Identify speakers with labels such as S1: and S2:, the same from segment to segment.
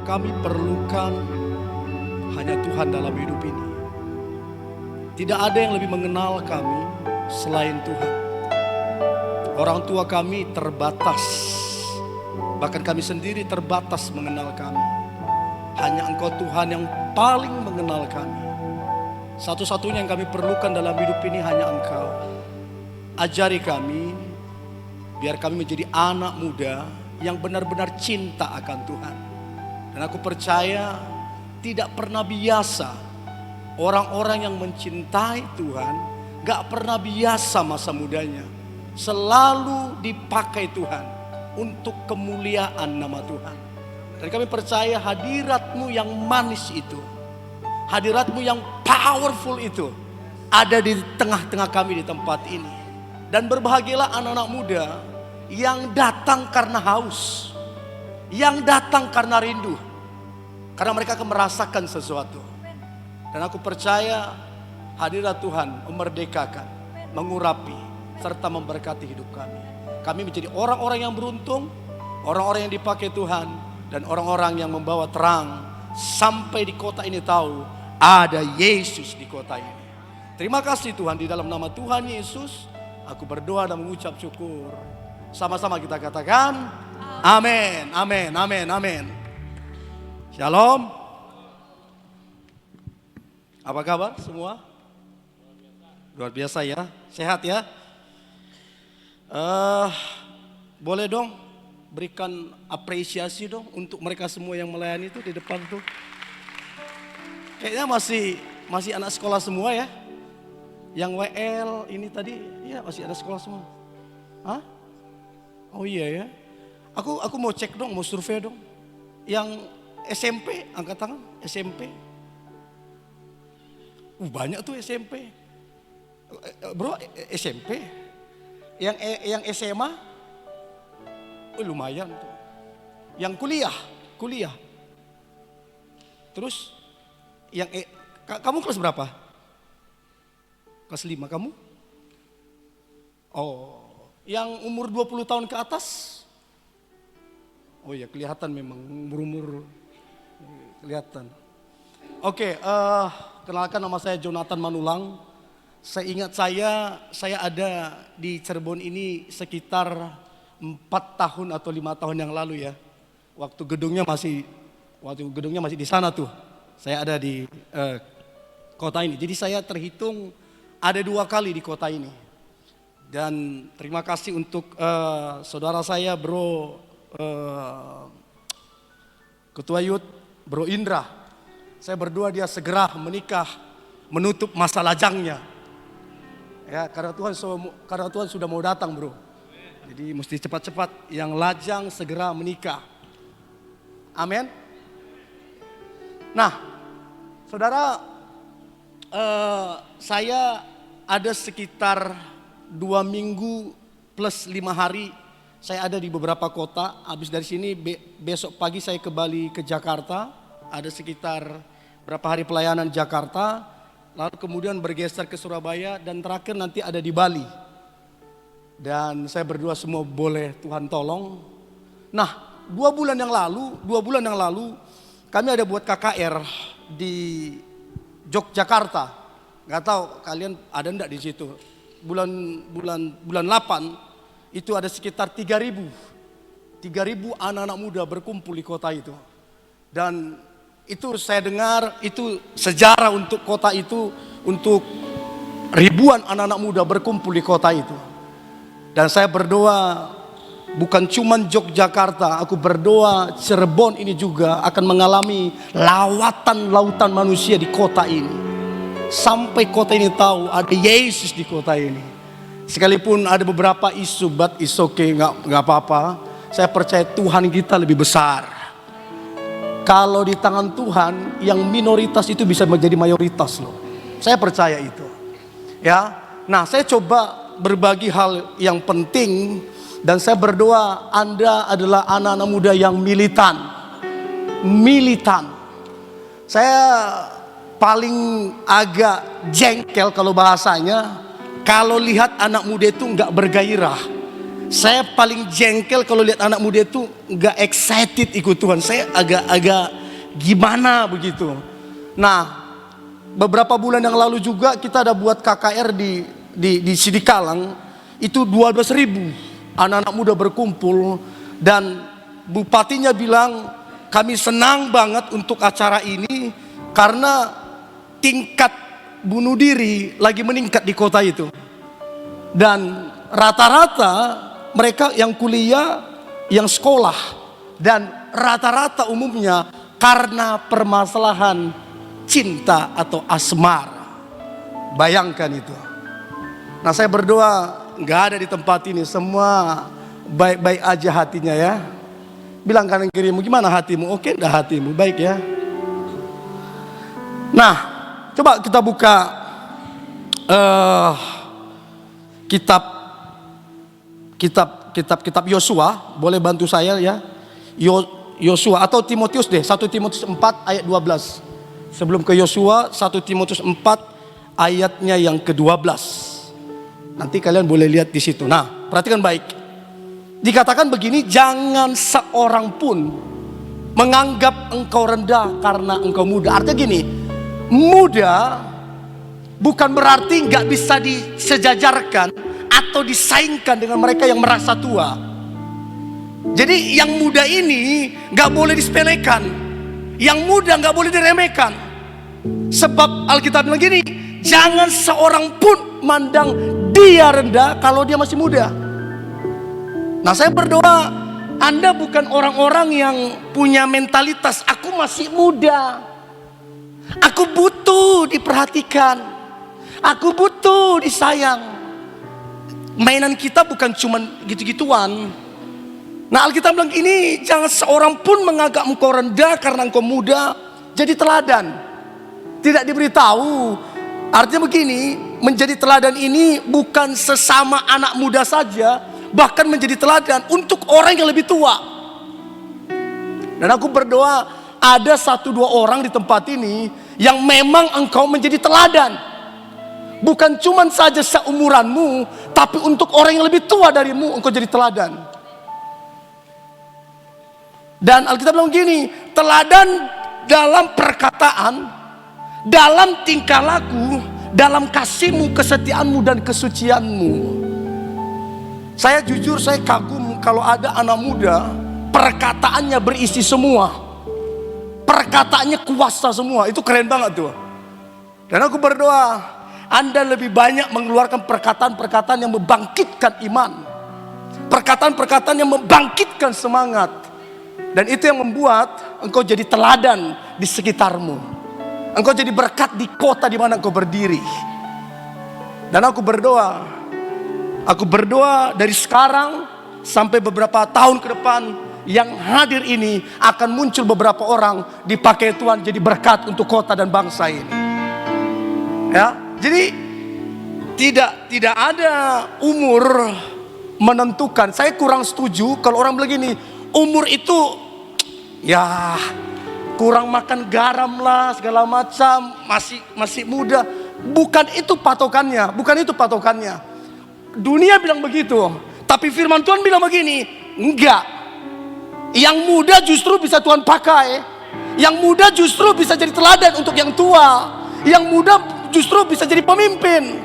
S1: kami perlukan hanya Tuhan dalam hidup ini. Tidak ada yang lebih mengenal kami selain Tuhan. Orang tua kami terbatas, bahkan kami sendiri terbatas mengenal kami. Hanya Engkau Tuhan yang paling mengenal kami. Satu-satunya yang kami perlukan dalam hidup ini hanya Engkau. Ajari kami, biar kami menjadi anak muda yang benar-benar cinta akan Tuhan. Dan aku percaya tidak pernah biasa orang-orang yang mencintai Tuhan gak pernah biasa masa mudanya. Selalu dipakai Tuhan untuk kemuliaan nama Tuhan. Dan kami percaya hadirat-Mu yang manis itu, hadirat-Mu yang powerful itu ada di tengah-tengah kami di tempat ini. Dan berbahagialah anak-anak muda yang datang karena haus, yang datang karena rindu, karena mereka akan merasakan sesuatu. Dan aku percaya hadirat Tuhan memerdekakan, mengurapi, serta memberkati hidup kami. Kami menjadi orang-orang yang beruntung, orang-orang yang dipakai Tuhan, dan orang-orang yang membawa terang sampai di kota ini tahu ada Yesus di kota ini. Terima kasih Tuhan, di dalam nama Tuhan Yesus aku berdoa dan mengucap syukur. Sama-sama kita katakan amin, amin, amin, amin. Shalom. Apa kabar semua? Luar biasa ya, sehat ya. Boleh dong berikan apresiasi dong untuk mereka semua yang melayani itu di depan tuh. Kayaknya masih anak sekolah semua ya. Yang WL ini tadi ya masih anak sekolah semua. Hah? Oh iya ya. Aku mau cek dong, mau survei dong. Yang SMP, angkat tangan, SMP. Banyak tuh SMP. Bro, SMP. Yang SMA, lumayan tuh. Yang kuliah. Terus, kamu kelas berapa? Kelas 5 kamu? Oh, yang umur 20 tahun ke atas? Oh ya, kelihatan memang umur kelihatan. Oke, kenalkan nama saya Jonathan Manulang. Seingat saya ada di Cirebon ini sekitar 4 tahun atau 5 tahun yang lalu ya. Waktu gedungnya masih di sana tuh. Saya ada di kota ini. Jadi saya terhitung ada 2 kali di kota ini. Dan terima kasih untuk saudara saya Bro Ketua Youth, Bro Indra. Saya berdoa dia segera menikah, menutup masa lajangnya. Ya, karena Tuhan sudah mau datang, Bro. Jadi mesti cepat-cepat yang lajang segera menikah. Amin. Nah, saudara, saya ada sekitar 2 minggu plus 5 hari saya ada di beberapa kota. Habis dari sini besok pagi saya kembali ke Jakarta. Ada sekitar berapa hari pelayanan Jakarta. Lalu kemudian bergeser ke Surabaya dan terakhir nanti ada di Bali. Dan saya berdoa semua boleh Tuhan tolong. Nah, 2 bulan yang lalu kami ada buat KKR di Yogyakarta. Gak tahu kalian ada enggak di situ. Bulan 8 itu ada sekitar 3.000 anak-anak muda berkumpul di kota itu. Dan itu saya dengar itu sejarah untuk kota itu, untuk ribuan anak-anak muda berkumpul di kota itu. Dan saya berdoa bukan cuma Yogyakarta, aku berdoa Cirebon ini juga akan mengalami lawatan lautan manusia di kota ini. Sampai kota ini tahu ada Yesus di kota ini. Sekalipun ada beberapa isu, but it's okay, nggak apa-apa. Saya percaya Tuhan kita lebih besar. Kalau di tangan Tuhan, yang minoritas itu bisa menjadi mayoritas loh. Saya percaya itu. Ya, nah saya coba berbagi hal yang penting dan saya berdoa Anda adalah anak-anak muda yang militan. Saya paling agak jengkel kalau bahasanya, kalau lihat anak muda itu nggak bergairah. Saya paling jengkel kalau lihat anak muda itu nggak excited ikut Tuhan. Saya agak gimana begitu. Nah, beberapa bulan yang lalu juga kita ada buat KKR di Sidikalang. Itu 12.000 anak-anak muda berkumpul. Dan bupatinya bilang, kami senang banget untuk acara ini karena tingkat bunuh diri lagi meningkat di kota itu. Dan rata-rata mereka yang kuliah, yang sekolah, dan rata-rata umumnya karena permasalahan cinta atau asmara. Bayangkan itu. Nah, saya berdoa nggak ada di tempat ini, semua baik-baik aja hatinya ya. Bilang kanan kirimu, gimana hatimu? Oke, dah hatimu baik ya. Nah, coba kita buka kitab Yosua. Boleh bantu saya ya, Yosua atau Timotius deh, 1 Timotius 4 ayat 12. Sebelum ke Yosua, 1 Timotius 4 ayatnya yang ke-12. Nanti kalian boleh lihat di situ. Nah, perhatikan baik. Dikatakan begini, jangan seorang pun menganggap engkau rendah karena engkau muda. Artinya gini, muda bukan berarti nggak bisa disejajarkan atau disaingkan dengan mereka yang merasa tua. Jadi yang muda ini nggak boleh disepelekan, yang muda nggak boleh diremehkan. Sebab Alkitab bilang gini, jangan seorang pun mandang dia rendah kalau dia masih muda. Nah, saya berdoa Anda bukan orang-orang yang punya mentalitas aku masih muda, aku butuh diperhatikan, aku butuh disayang. Mainan kita bukan cuma gitu-gituan. Nah, Alkitab bilang ini, jangan seorang pun menganggap engkau rendah karena engkau muda. Jadi teladan, tidak diberitahu. Artinya begini, menjadi teladan ini bukan sesama anak muda saja, bahkan menjadi teladan untuk orang yang lebih tua. Dan aku berdoa ada 1-2 orang di tempat ini yang memang engkau menjadi teladan. Bukan cuma saja seumuranmu, tapi untuk orang yang lebih tua darimu engkau jadi teladan. Dan Alkitab bilang gini, teladan dalam perkataan, dalam tingkah laku, dalam kasihmu, kesetiaanmu, dan kesucianmu. Saya jujur, saya kagum kalau ada anak muda perkataannya berisi semua, perkataannya kuasa semua. Itu keren banget tuh. Dan aku berdoa Anda lebih banyak mengeluarkan perkataan-perkataan yang membangkitkan iman, perkataan-perkataan yang membangkitkan semangat. Dan itu yang membuat engkau jadi teladan di sekitarmu. Engkau jadi berkat di kota di mana engkau berdiri. Dan aku berdoa dari sekarang sampai beberapa tahun ke depan yang hadir ini akan muncul beberapa orang dipakai Tuhan jadi berkat untuk kota dan bangsa ini. Ya, jadi tidak ada umur menentukan. Saya kurang setuju kalau orang bilang gini, umur itu ya kurang makan garam lah segala macam, masih muda. Bukan itu patokannya, bukan itu patokannya. Dunia bilang begitu, tapi firman Tuhan bilang begini, enggak. Yang muda justru bisa Tuhan pakai. Yang muda justru bisa jadi teladan untuk yang tua. Yang muda justru bisa jadi pemimpin.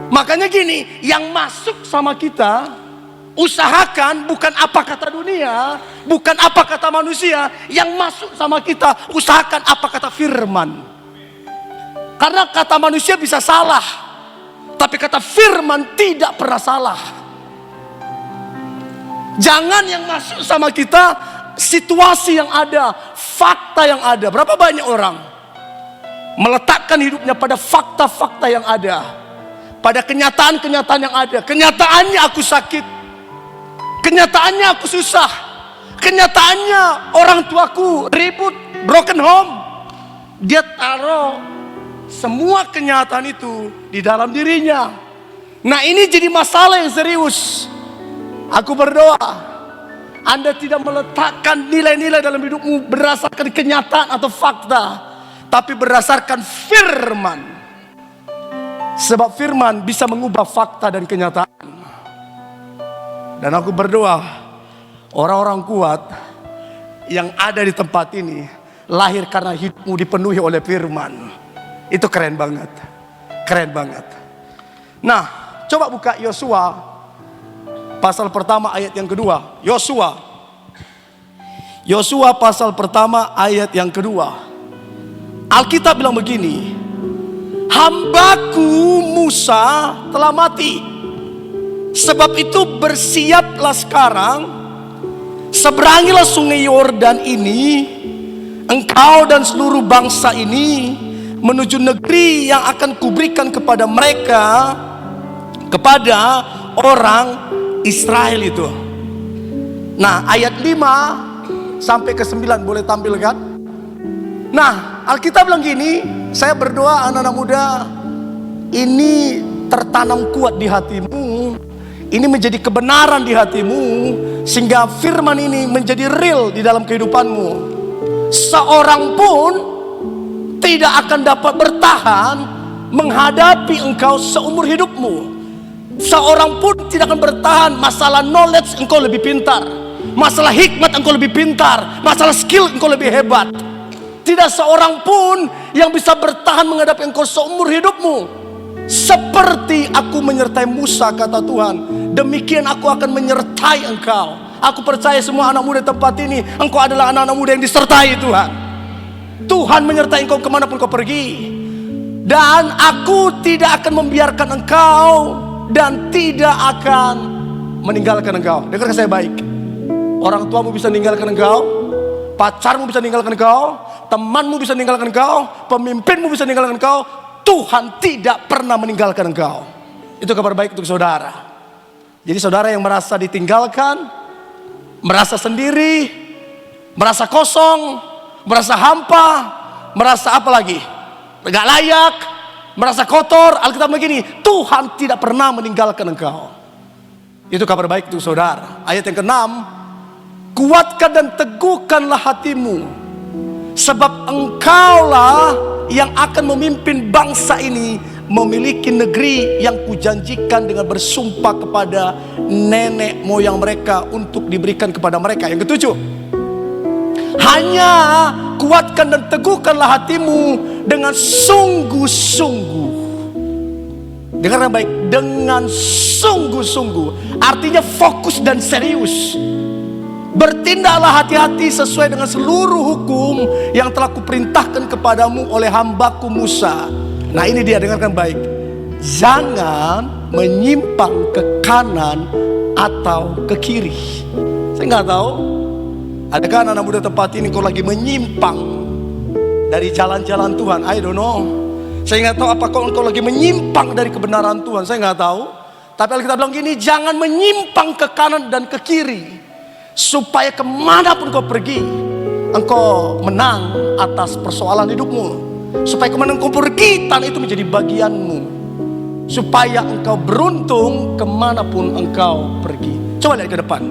S1: Makanya gini, yang masuk sama kita, usahakan bukan apa kata dunia, bukan apa kata manusia. Yang masuk sama kita, usahakan apa kata firman. Karena kata manusia bisa salah, tapi kata firman tidak pernah salah. Jangan yang masuk sama kita situasi yang ada, fakta yang ada. Berapa banyak orang meletakkan hidupnya pada fakta-fakta yang ada, pada kenyataan-kenyataan yang ada. Kenyataannya aku sakit, kenyataannya aku susah, kenyataannya orang tuaku ribut, broken home. Dia taruh semua kenyataan itu di dalam dirinya. Nah, ini jadi masalah yang serius. Aku berdoa Anda tidak meletakkan nilai-nilai dalam hidupmu berdasarkan kenyataan atau fakta, tapi berdasarkan firman. Sebab firman bisa mengubah fakta dan kenyataan. Dan aku berdoa, orang-orang kuat yang ada di tempat ini lahir karena hidupmu dipenuhi oleh firman. Itu keren banget. Keren banget. Nah, coba buka Yosua pasal pertama ayat yang kedua. Yosua pasal pertama ayat yang kedua. Alkitab bilang begini, hambaku Musa telah mati. Sebab itu bersiaplah sekarang, seberangilah sungai Yordan ini, engkau dan seluruh bangsa ini, menuju negeri yang akan kuberikan kepada mereka, kepada orang Israel itu. Nah, ayat 5 sampai ke 9 boleh tampilkan. Nah, Alkitab bilang gini, saya berdoa anak-anak muda ini tertanam kuat di hatimu, ini menjadi kebenaran di hatimu, sehingga firman ini menjadi real di dalam kehidupanmu. Seorang pun tidak akan dapat bertahan menghadapi engkau seumur hidupmu. Seorang pun tidak akan bertahan. Masalah knowledge engkau lebih pintar, masalah hikmat engkau lebih pintar, masalah skill engkau lebih hebat. Tidak seorang pun yang bisa bertahan menghadapi engkau seumur hidupmu. Seperti aku menyertai Musa, kata Tuhan, demikian aku akan menyertai engkau. Aku percaya semua anak muda tempat ini, engkau adalah anak-anak muda yang disertai Tuhan. Tuhan menyertai engkau kemanapun kau pergi. Dan aku tidak akan membiarkan engkau dan tidak akan meninggalkan engkau. Dengarkan saya baik. Orang tuamu bisa meninggalkan engkau, pacarmu bisa meninggalkan engkau, temanmu bisa meninggalkan engkau, pemimpinmu bisa meninggalkan engkau. Tuhan tidak pernah meninggalkan engkau. Itu kabar baik untuk saudara. Jadi saudara yang merasa ditinggalkan, merasa sendiri, merasa kosong, merasa hampa, merasa apa lagi? Gak layak, merasa kotor. Alkitab begini, Tuhan tidak pernah meninggalkan engkau. Itu kabar baik untuk saudara. Ayat yang ke-6, kuatkan dan teguhkanlah hatimu, sebab engkaulah yang akan memimpin bangsa ini memiliki negeri yang kujanjikan dengan bersumpah kepada nenek moyang mereka untuk diberikan kepada mereka. Yang ke-7, hanya kuatkan dan teguhkanlah hatimu dengan sungguh-sungguh. Dengarkan baik, dengan sungguh-sungguh artinya fokus dan serius. Bertindaklah hati-hati sesuai dengan seluruh hukum yang telah kuperintahkan kepadamu oleh hambaku Musa. Nah ini dia, dengarkan baik. Jangan menyimpang ke kanan atau ke kiri. Saya nggak tahu, adakah anak muda tempat ini kau lagi menyimpang dari jalan-jalan Tuhan? I don't know. Saya nggak tahu apakah kau lagi menyimpang dari kebenaran Tuhan. Saya nggak tahu. Tapi Alkitab bilang gini, jangan menyimpang ke kanan dan ke kiri, supaya kemanapun kau pergi, engkau menang atas persoalan hidupmu. Supaya kemanapun kau pergi, tanah itu menjadi bagianmu. Supaya engkau beruntung kemanapun engkau pergi. Coba lihat ke depan.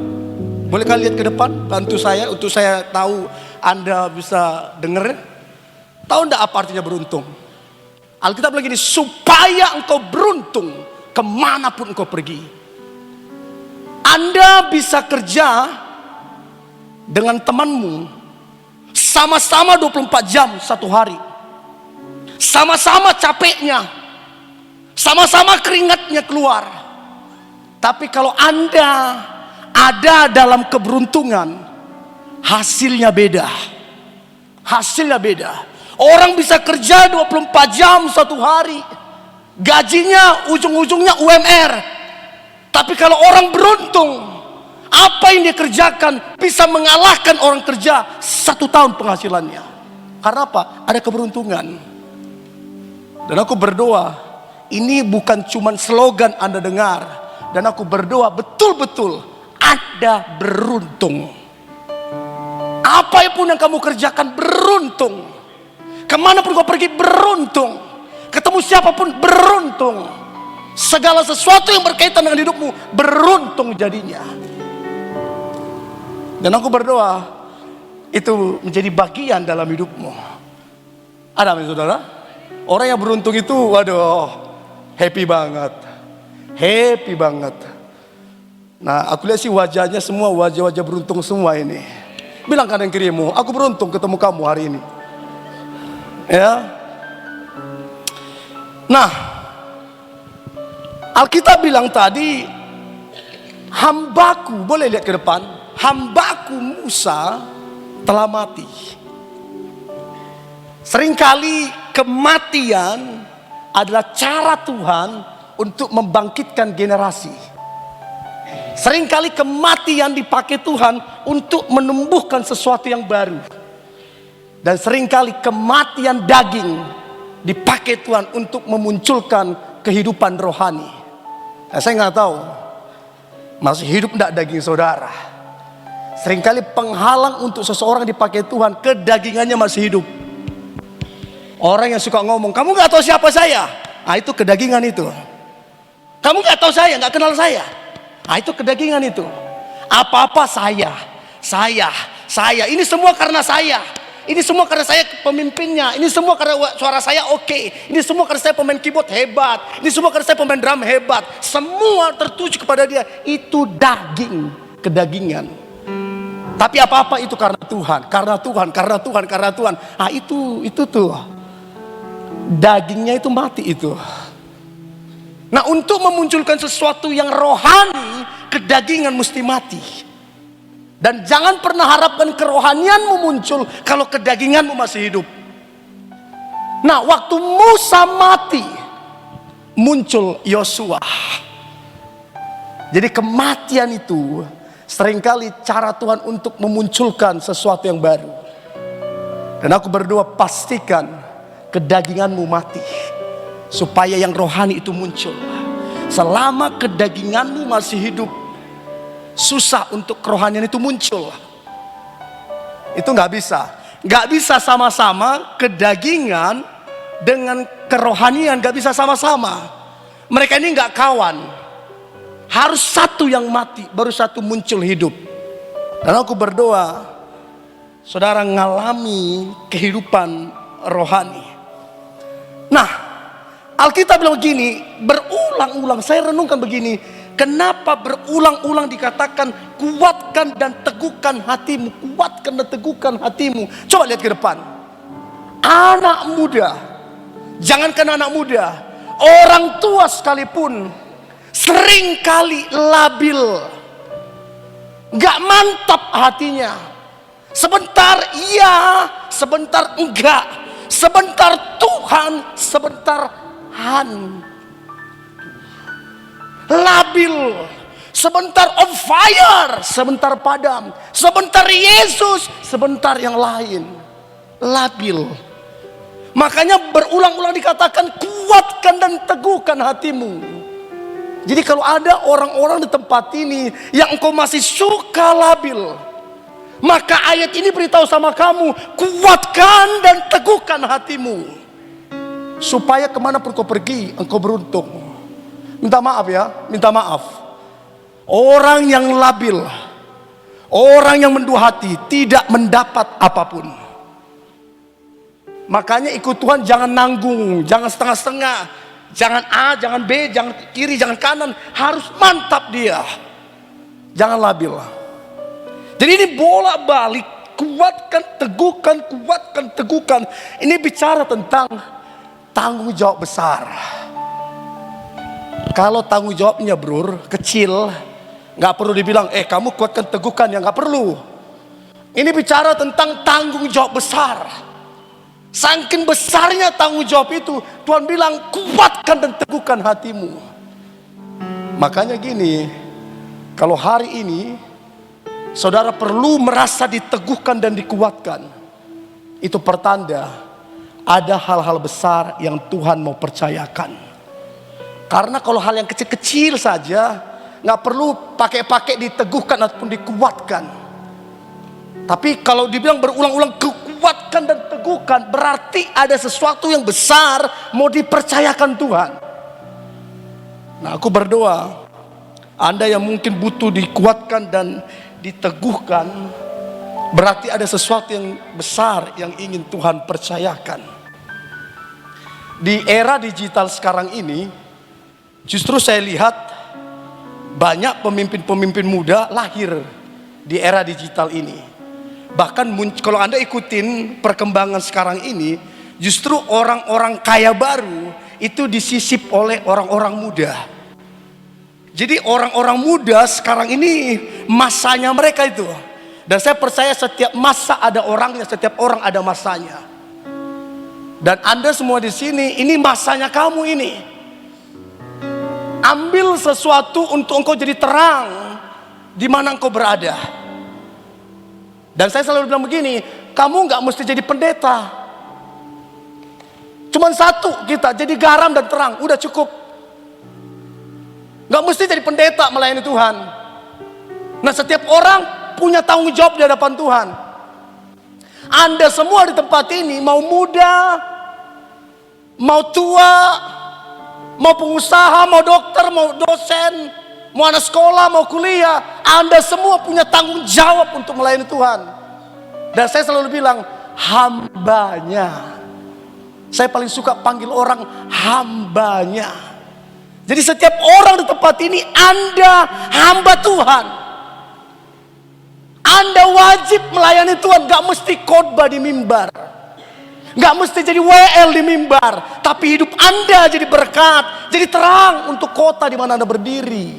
S1: Boleh kalian lihat ke depan? Bantu saya untuk saya tahu Anda bisa dengar. Tahu enggak apa artinya beruntung? Alkitab bilang gini, supaya engkau beruntung kemanapun engkau pergi. Anda bisa kerja dengan temanmu sama-sama 24 jam satu hari, sama-sama capeknya, sama-sama keringatnya keluar. Tapi kalau Anda ada dalam keberuntungan, hasilnya beda. Hasilnya beda. Orang bisa kerja 24 jam satu hari, gajinya ujung-ujungnya UMR. Tapi kalau orang beruntung, apa yang dia kerjakan bisa mengalahkan orang kerja 1 tahun penghasilannya. Karena apa? Ada keberuntungan. Dan aku berdoa, ini bukan cuma slogan Anda dengar. Dan aku berdoa betul-betul Anda beruntung. Apapun yang kamu kerjakan beruntung. Kemanapun kau pergi beruntung. Ketemu siapapun beruntung. Segala sesuatu yang berkaitan dengan hidupmu beruntung jadinya. Dan aku berdoa itu menjadi bagian dalam hidupmu. Ada apa saudara? Orang yang beruntung itu waduh happy banget. Happy banget. Nah, aku lihat sih wajahnya semua wajah-wajah beruntung semua ini. Bilang kanan kirimu, aku beruntung ketemu kamu hari ini. Ya. Nah, Alkitab bilang tadi, hambaku, boleh lihat ke depan, hambaku Musa telah mati. Seringkali kematian adalah cara Tuhan untuk membangkitkan generasi. Seringkali kematian dipakai Tuhan untuk menumbuhkan sesuatu yang baru. Dan seringkali kematian daging dipakai Tuhan untuk memunculkan kehidupan rohani. Nah, saya nggak tahu masih hidup enggak daging saudara. Seringkali penghalang untuk seseorang dipakai Tuhan, kedagingannya masih hidup. Orang yang suka ngomong, kamu nggak tahu siapa saya. Ah, itu kedagingan itu. Kamu nggak tahu saya, nggak kenal saya. Ah, itu kedagingan itu. Apa-apa saya. Ini semua karena saya. Ini semua karena saya pemimpinnya. Ini semua karena suara saya oke. Ini semua karena saya pemain keyboard hebat. Ini semua karena saya pemain drum hebat. Semua tertuju kepada dia. Itu daging, kedagingan. Tapi apa-apa itu karena Tuhan. Karena Tuhan. Ah, itu tuh. Dagingnya itu mati itu. Nah, untuk memunculkan sesuatu yang rohani, kedagingan mesti mati. Dan jangan pernah harapkan kerohanianmu muncul kalau kedaginganmu masih hidup. Nah, waktu Musa mati, muncul Yosua. Jadi kematian itu seringkali cara Tuhan untuk memunculkan sesuatu yang baru. Dan aku berdoa, pastikan kedaginganmu mati supaya yang rohani itu muncul. Selama kedaginganmu masih hidup, susah untuk kerohanian itu muncul. Itu nggak bisa sama-sama. Kedagingan dengan kerohanian nggak bisa sama-sama. Mereka ini nggak kawan. Harus satu yang mati, baru satu muncul hidup. Dan aku berdoa, saudara ngalami kehidupan rohani. Nah, Alkitab bilang begini, berulang-ulang saya renungkan begini, kenapa berulang-ulang dikatakan kuatkan dan teguhkan hatimu, kuatkan dan teguhkan hatimu. Coba lihat ke depan. Anak muda, jangankan anak muda, orang tua sekalipun seringkali labil, gak mantap hatinya. Sebentar iya, sebentar enggak, sebentar Tuhan, sebentar Han. Labil, sebentar on fire, sebentar padam, sebentar Yesus, sebentar yang lain. Labil. Makanya berulang-ulang dikatakan kuatkan dan teguhkan hatimu. Jadi kalau ada orang-orang di tempat ini yang engkau masih suka labil, maka ayat ini beritahu sama kamu, kuatkan dan teguhkan hatimu. Supaya kemanapun kau pergi, engkau beruntung. Minta maaf ya, minta maaf. Orang yang labil, orang yang mendua hati, tidak mendapat apapun. Makanya ikut Tuhan jangan nanggung, jangan setengah-setengah. Jangan A, jangan B, jangan kiri, jangan kanan. Harus mantap dia. Jangan labil. Jadi ini bolak-balik, kuatkan, teguhkan. Ini bicara tentang tanggung jawab besar. Kalau tanggung jawabnya bro, kecil, gak perlu dibilang, kamu kuatkan, teguhkan, ya gak perlu. Ini bicara tentang tanggung jawab besar. Saking besarnya tanggung jawab itu, Tuhan bilang kuatkan dan teguhkan hatimu. Makanya gini, kalau hari ini saudara perlu merasa diteguhkan dan dikuatkan, itu pertanda ada hal-hal besar yang Tuhan mau percayakan. Karena kalau hal yang kecil-kecil saja gak perlu pakai-pakai diteguhkan ataupun dikuatkan. Tapi kalau dibilang berulang-ulang kuatkan dan teguhkan, berarti ada sesuatu yang besar mau dipercayakan Tuhan. Nah, aku berdoa, Anda yang mungkin butuh dikuatkan dan diteguhkan, berarti ada sesuatu yang besar yang ingin Tuhan percayakan. Di era digital sekarang ini, justru saya lihat banyak pemimpin-pemimpin muda lahir di era digital ini. Bahkan kalau Anda ikutin perkembangan sekarang ini, justru orang-orang kaya baru itu disisip oleh orang-orang muda. Jadi orang-orang muda sekarang ini masanya mereka itu. Dan saya percaya setiap masa ada orangnya, setiap orang ada masanya. Dan Anda semua di sini, ini masanya kamu ini. Ambil sesuatu untuk engkau jadi terang di mana engkau berada. Dan saya selalu bilang begini, kamu nggak mesti jadi pendeta. Cuman satu kita, jadi garam dan terang, udah cukup. Nggak mesti jadi pendeta melayani Tuhan. Nah, setiap orang punya tanggung jawab di hadapan Tuhan. Anda semua di tempat ini, mau muda, mau tua, mau pengusaha, mau dokter, mau dosen, mau anak sekolah, mau kuliah, Anda semua punya tanggung jawab untuk melayani Tuhan. Dan saya selalu bilang, hambanya. Saya paling suka panggil orang hambanya. Jadi setiap orang di tempat ini, Anda hamba Tuhan. Anda wajib melayani Tuhan, gak mesti khotbah di mimbar, gak mesti jadi WL di mimbar, tapi hidup Anda jadi berkat, jadi terang untuk kota di mana Anda berdiri.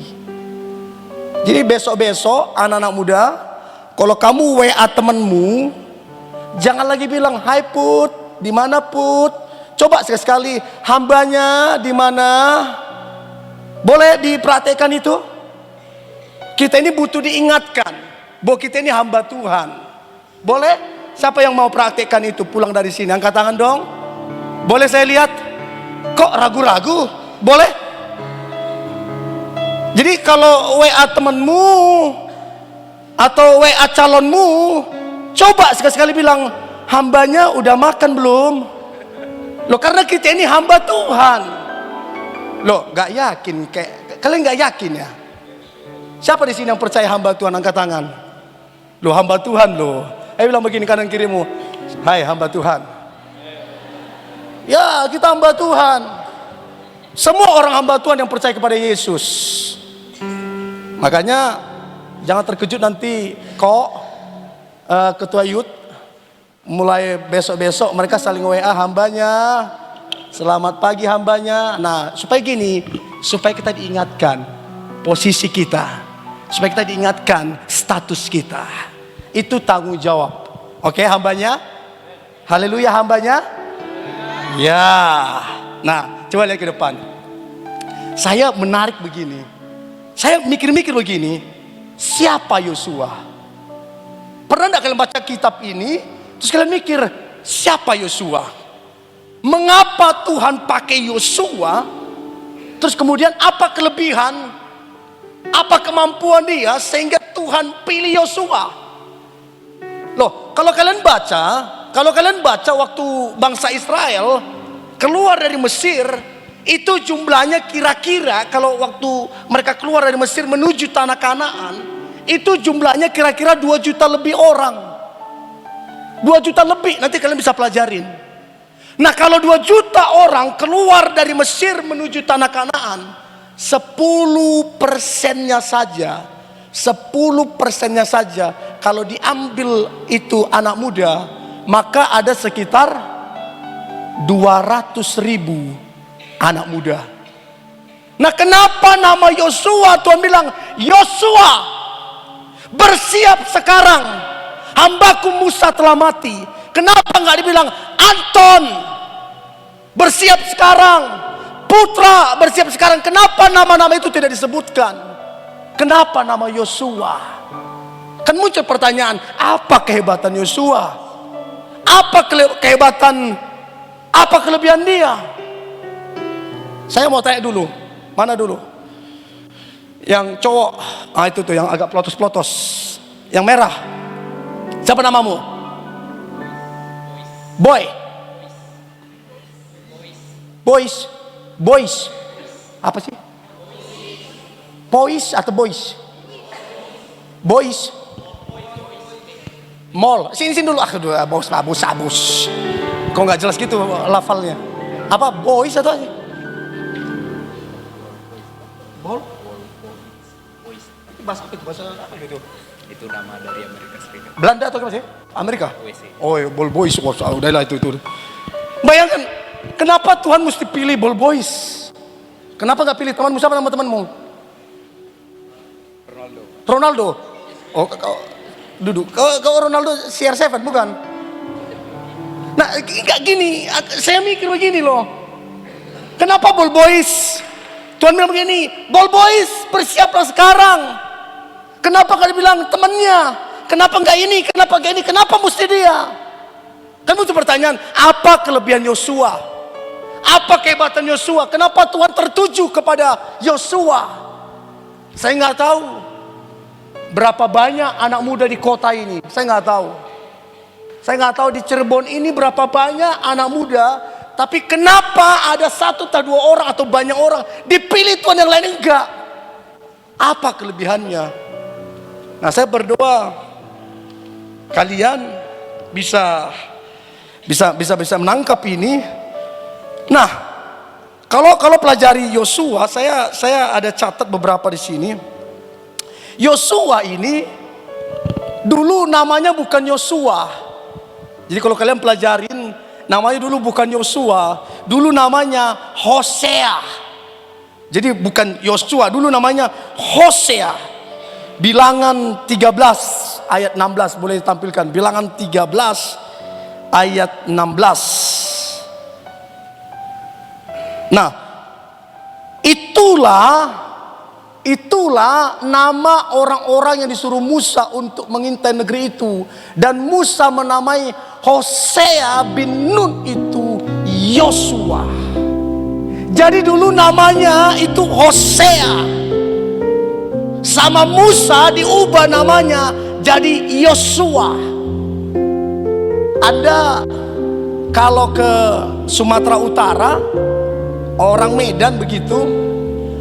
S1: Jadi besok-besok anak-anak muda, kalau kamu WA temenmu, jangan lagi bilang, "Hai Put, di mana Put?" Coba sekali-sekali, hambanya di mana? Boleh diperhatikan itu? Kita ini butuh diingatkan bahwa kita ini hamba Tuhan. Boleh? Siapa yang mau praktekkan itu pulang dari sini? Angkat tangan dong. Boleh saya lihat? Kok ragu-ragu? Boleh? Jadi kalau WA temanmu atau WA calonmu, coba sekali-sekali bilang, hambanya udah makan belum? Loh, karena kita ini hamba Tuhan. Loh, gak yakin? Kalian gak yakin ya? Siapa di sini yang percaya hamba Tuhan? Angkat tangan. Loh, hamba Tuhan loh. Ayo bilang begini kanan kirimu, "Hai hamba Tuhan." Ya, kita hamba Tuhan. Semua orang hamba Tuhan yang percaya kepada Yesus. Makanya jangan terkejut nanti kok ketua youth mulai besok-besok mereka saling WA hambanya, "Selamat pagi hambanya." Nah, supaya gini, supaya kita diingatkan posisi kita, supaya kita diingatkan status kita. Itu tanggung jawab. Oke, hambanya? Haleluya, hambanya? Ya. Nah, coba lihat ke depan. Saya menarik begini. Saya mikir-mikir begini. Siapa Yosua? Pernah enggak kalian baca kitab ini? Terus kalian mikir, siapa Yosua? Mengapa Tuhan pakai Yosua? Terus kemudian apa kelebihan? Apa kemampuan dia sehingga Tuhan pilih Yosua? Loh, kalau kalian baca waktu bangsa Israel keluar dari Mesir, itu jumlahnya kira-kira kalau waktu mereka keluar dari Mesir menuju tanah Kanaan, itu jumlahnya kira-kira 2 juta lebih orang. 2 juta lebih, nanti kalian bisa pelajarin. Nah, kalau 2 juta orang keluar dari Mesir menuju tanah Kanaan, 10%-nya saja, 10%-nya saja kalau diambil itu anak muda, maka ada sekitar 200.000 anak muda. Nah, kenapa nama Yosua Tuhan bilang, "Yosua, bersiap sekarang, hambaku Musa telah mati." Kenapa nggak dibilang, "Anton, bersiap sekarang, Putra, bersiap sekarang"? Kenapa nama-nama itu tidak disebutkan? Kenapa nama Yosua? Kan muncul pertanyaan, apa kehebatan Yosua? Apa kehebatan, apa kelebihan dia? Saya mau tanya dulu, mana dulu? Yang cowok, itu tuh yang agak plotos-plotos, yang merah. Siapa namamu? Boy. Boys. Apa sih? Boys atau boys? Boys. Mall. Sini dulu. Aduh, abus. Kok nggak jelas gitu lafalnya? Apa boys atau? Ball? bahasa apa itu? Bahasa apa gitu?
S2: Itu nama dari Amerika Serikat.
S1: Belanda atau apa sih? Amerika?
S2: WC.
S1: Oh, ya, ball boys. Oh, udahlah itu. Bayangkan, kenapa Tuhan mesti pilih ball boys? Kenapa nggak pilih temanmu? Siapa nama temanmu?
S2: Ronaldo.
S1: Ronaldo. Oh, kau duduk. Kau Ronaldo CR7 bukan? Nah, nggak gini. Saya mikir begini loh. Kenapa ball boys? Tuhan bilang begini, ball boys bersiaplah sekarang. Kenapa kalian bilang temannya? Kenapa nggak ini? Kenapa nggak ini? Kenapa mesti dia? Kan itu pertanyaan, apa kelebihan Yosua? Apa kehebatan Yosua? Kenapa Tuhan tertuju kepada Yosua? Saya nggak tahu. Berapa banyak anak muda di kota ini? Saya nggak tahu. Saya nggak tahu di Cirebon ini berapa banyak anak muda. Tapi kenapa ada satu atau dua orang atau banyak orang dipilih Tuhan, yang lain enggak? Apa kelebihannya? Nah, saya berdoa kalian bisa menangkap ini. Nah, kalau pelajari Yosua, saya ada catat beberapa di sini. Yosua ini dulu namanya bukan Yosua. Jadi kalau kalian pelajarin, namanya dulu bukan Yosua, dulu namanya Hosea. Jadi bukan Yosua, dulu namanya Hosea. Bilangan 13 ayat 16 boleh ditampilkan. Bilangan 13 ayat 16. Nah, itulah nama orang-orang yang disuruh Musa untuk mengintai negeri itu. Dan Musa menamai Hosea bin Nun itu Yosua. Jadi dulu namanya itu Hosea. Sama Musa diubah namanya jadi Yosua. Anda kalau ke Sumatera Utara, orang Medan begitu,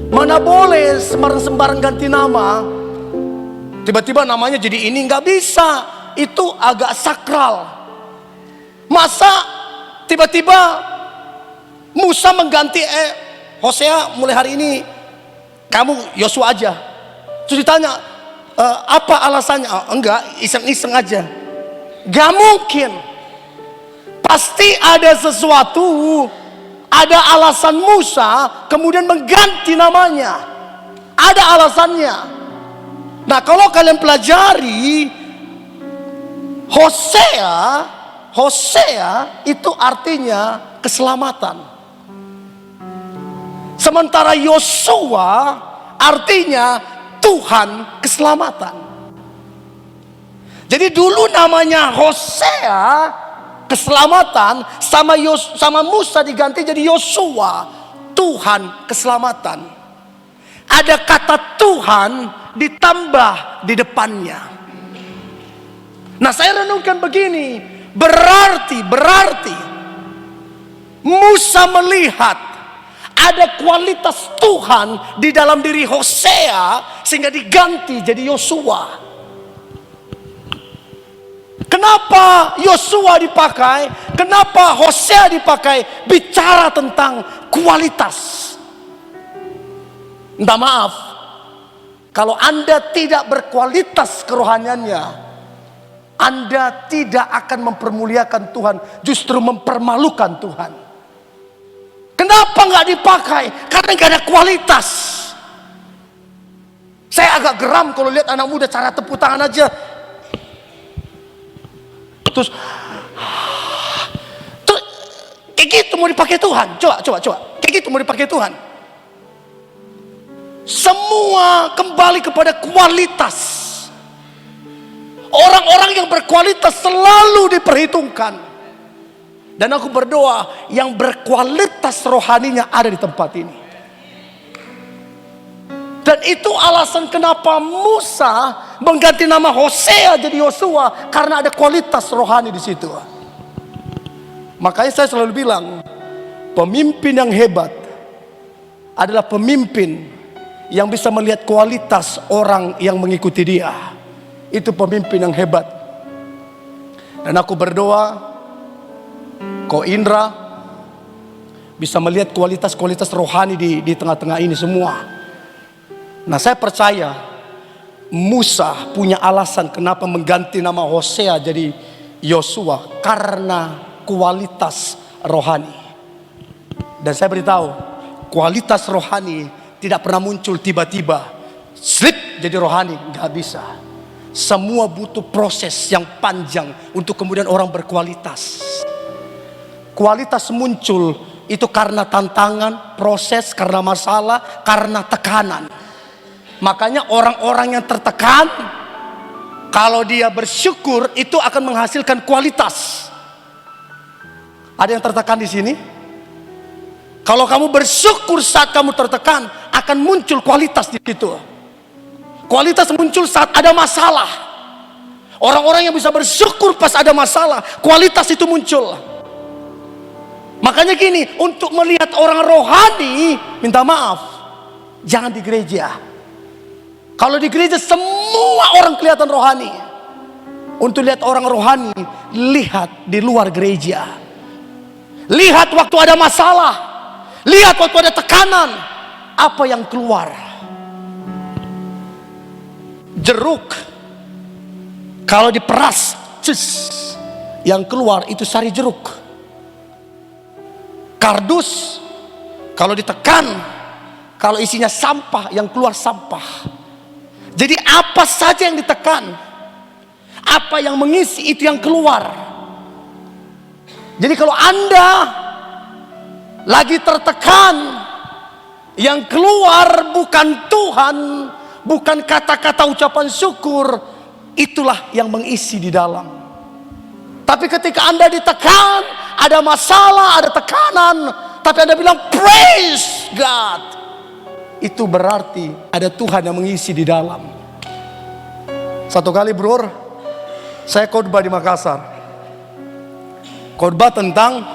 S1: mana boleh sembarang ganti nama. Tiba-tiba namanya jadi ini, nggak bisa. Itu agak sakral. Masa tiba-tiba Musa mengganti Hosea, mulai hari ini kamu Yosua aja. Terus ditanya, apa alasannya? Oh, enggak, iseng-iseng aja. Gak mungkin. Pasti ada sesuatu, ada alasan Musa kemudian mengganti namanya. Ada alasannya. Nah, kalau kalian pelajari Hosea itu artinya keselamatan. Sementara Yosua artinya Tuhan keselamatan. Jadi dulu namanya Hosea keselamatan, sama Musa diganti jadi Yosua, Tuhan keselamatan. Ada kata Tuhan ditambah di depannya. Nah, saya renungkan begini, berarti Musa melihat ada kualitas Tuhan di dalam diri Hosea sehingga diganti jadi Yosua. Kenapa Yosua dipakai? Kenapa Hosea dipakai? Bicara tentang kualitas. Minta maaf, kalau Anda tidak berkualitas kerohaniannya, Anda tidak akan mempermuliakan Tuhan, justru mempermalukan Tuhan. Kenapa nggak dipakai? Karena nggak ada kualitas. Saya agak geram kalau lihat anak muda cara tepuk tangan aja. Terus kayak gitu mau dipakai Tuhan. Coba. Kayak gitu mau dipakai Tuhan. Semua kembali kepada kualitas. Orang-orang yang berkualitas selalu diperhitungkan. Dan aku berdoa yang berkualitas rohaninya ada di tempat ini. Dan itu alasan kenapa Musa mengganti nama Hosea jadi Yosua, karena ada kualitas rohani di situ. Makanya saya selalu bilang, pemimpin yang hebat adalah pemimpin yang bisa melihat kualitas orang yang mengikuti dia. Itu pemimpin yang hebat. Dan aku berdoa Ko Indra bisa melihat kualitas-kualitas rohani di tengah-tengah ini semua. Nah, saya percaya Musa punya alasan kenapa mengganti nama Hosea jadi Yosua, karena kualitas rohani. Dan saya beritahu, kualitas rohani tidak pernah muncul tiba-tiba slip jadi rohani, nggak bisa. Semua butuh proses yang panjang untuk kemudian orang berkualitas. Kualitas muncul itu karena tantangan, proses, karena masalah, karena tekanan. Makanya orang-orang yang tertekan, kalau dia bersyukur itu akan menghasilkan kualitas. Ada yang tertekan di sini? Kalau kamu bersyukur saat kamu tertekan, akan muncul kualitas di situ. Kualitas muncul saat ada masalah. Orang-orang yang bisa bersyukur pas ada masalah, kualitas itu muncul. Makanya gini, untuk melihat orang rohani, minta maaf, jangan di gereja. Kalau di gereja semua orang kelihatan rohani. Untuk lihat orang rohani, lihat di luar gereja. Lihat waktu ada masalah. Lihat waktu ada tekanan, apa yang keluar. Jeruk, kalau diperas, yang keluar itu sari jeruk. Kardus, kalau ditekan, kalau isinya sampah, yang keluar sampah. Jadi apa saja yang ditekan, apa yang mengisi itu yang keluar. Jadi kalau Anda lagi tertekan, yang keluar bukan Tuhan, bukan kata-kata ucapan syukur, itulah yang mengisi di dalam. Tapi ketika Anda ditekan, ada masalah, ada tekanan, tapi Anda bilang praise God, itu berarti ada Tuhan yang mengisi di dalam. Satu kali bro, saya khotbah di Makassar. Khotbah tentang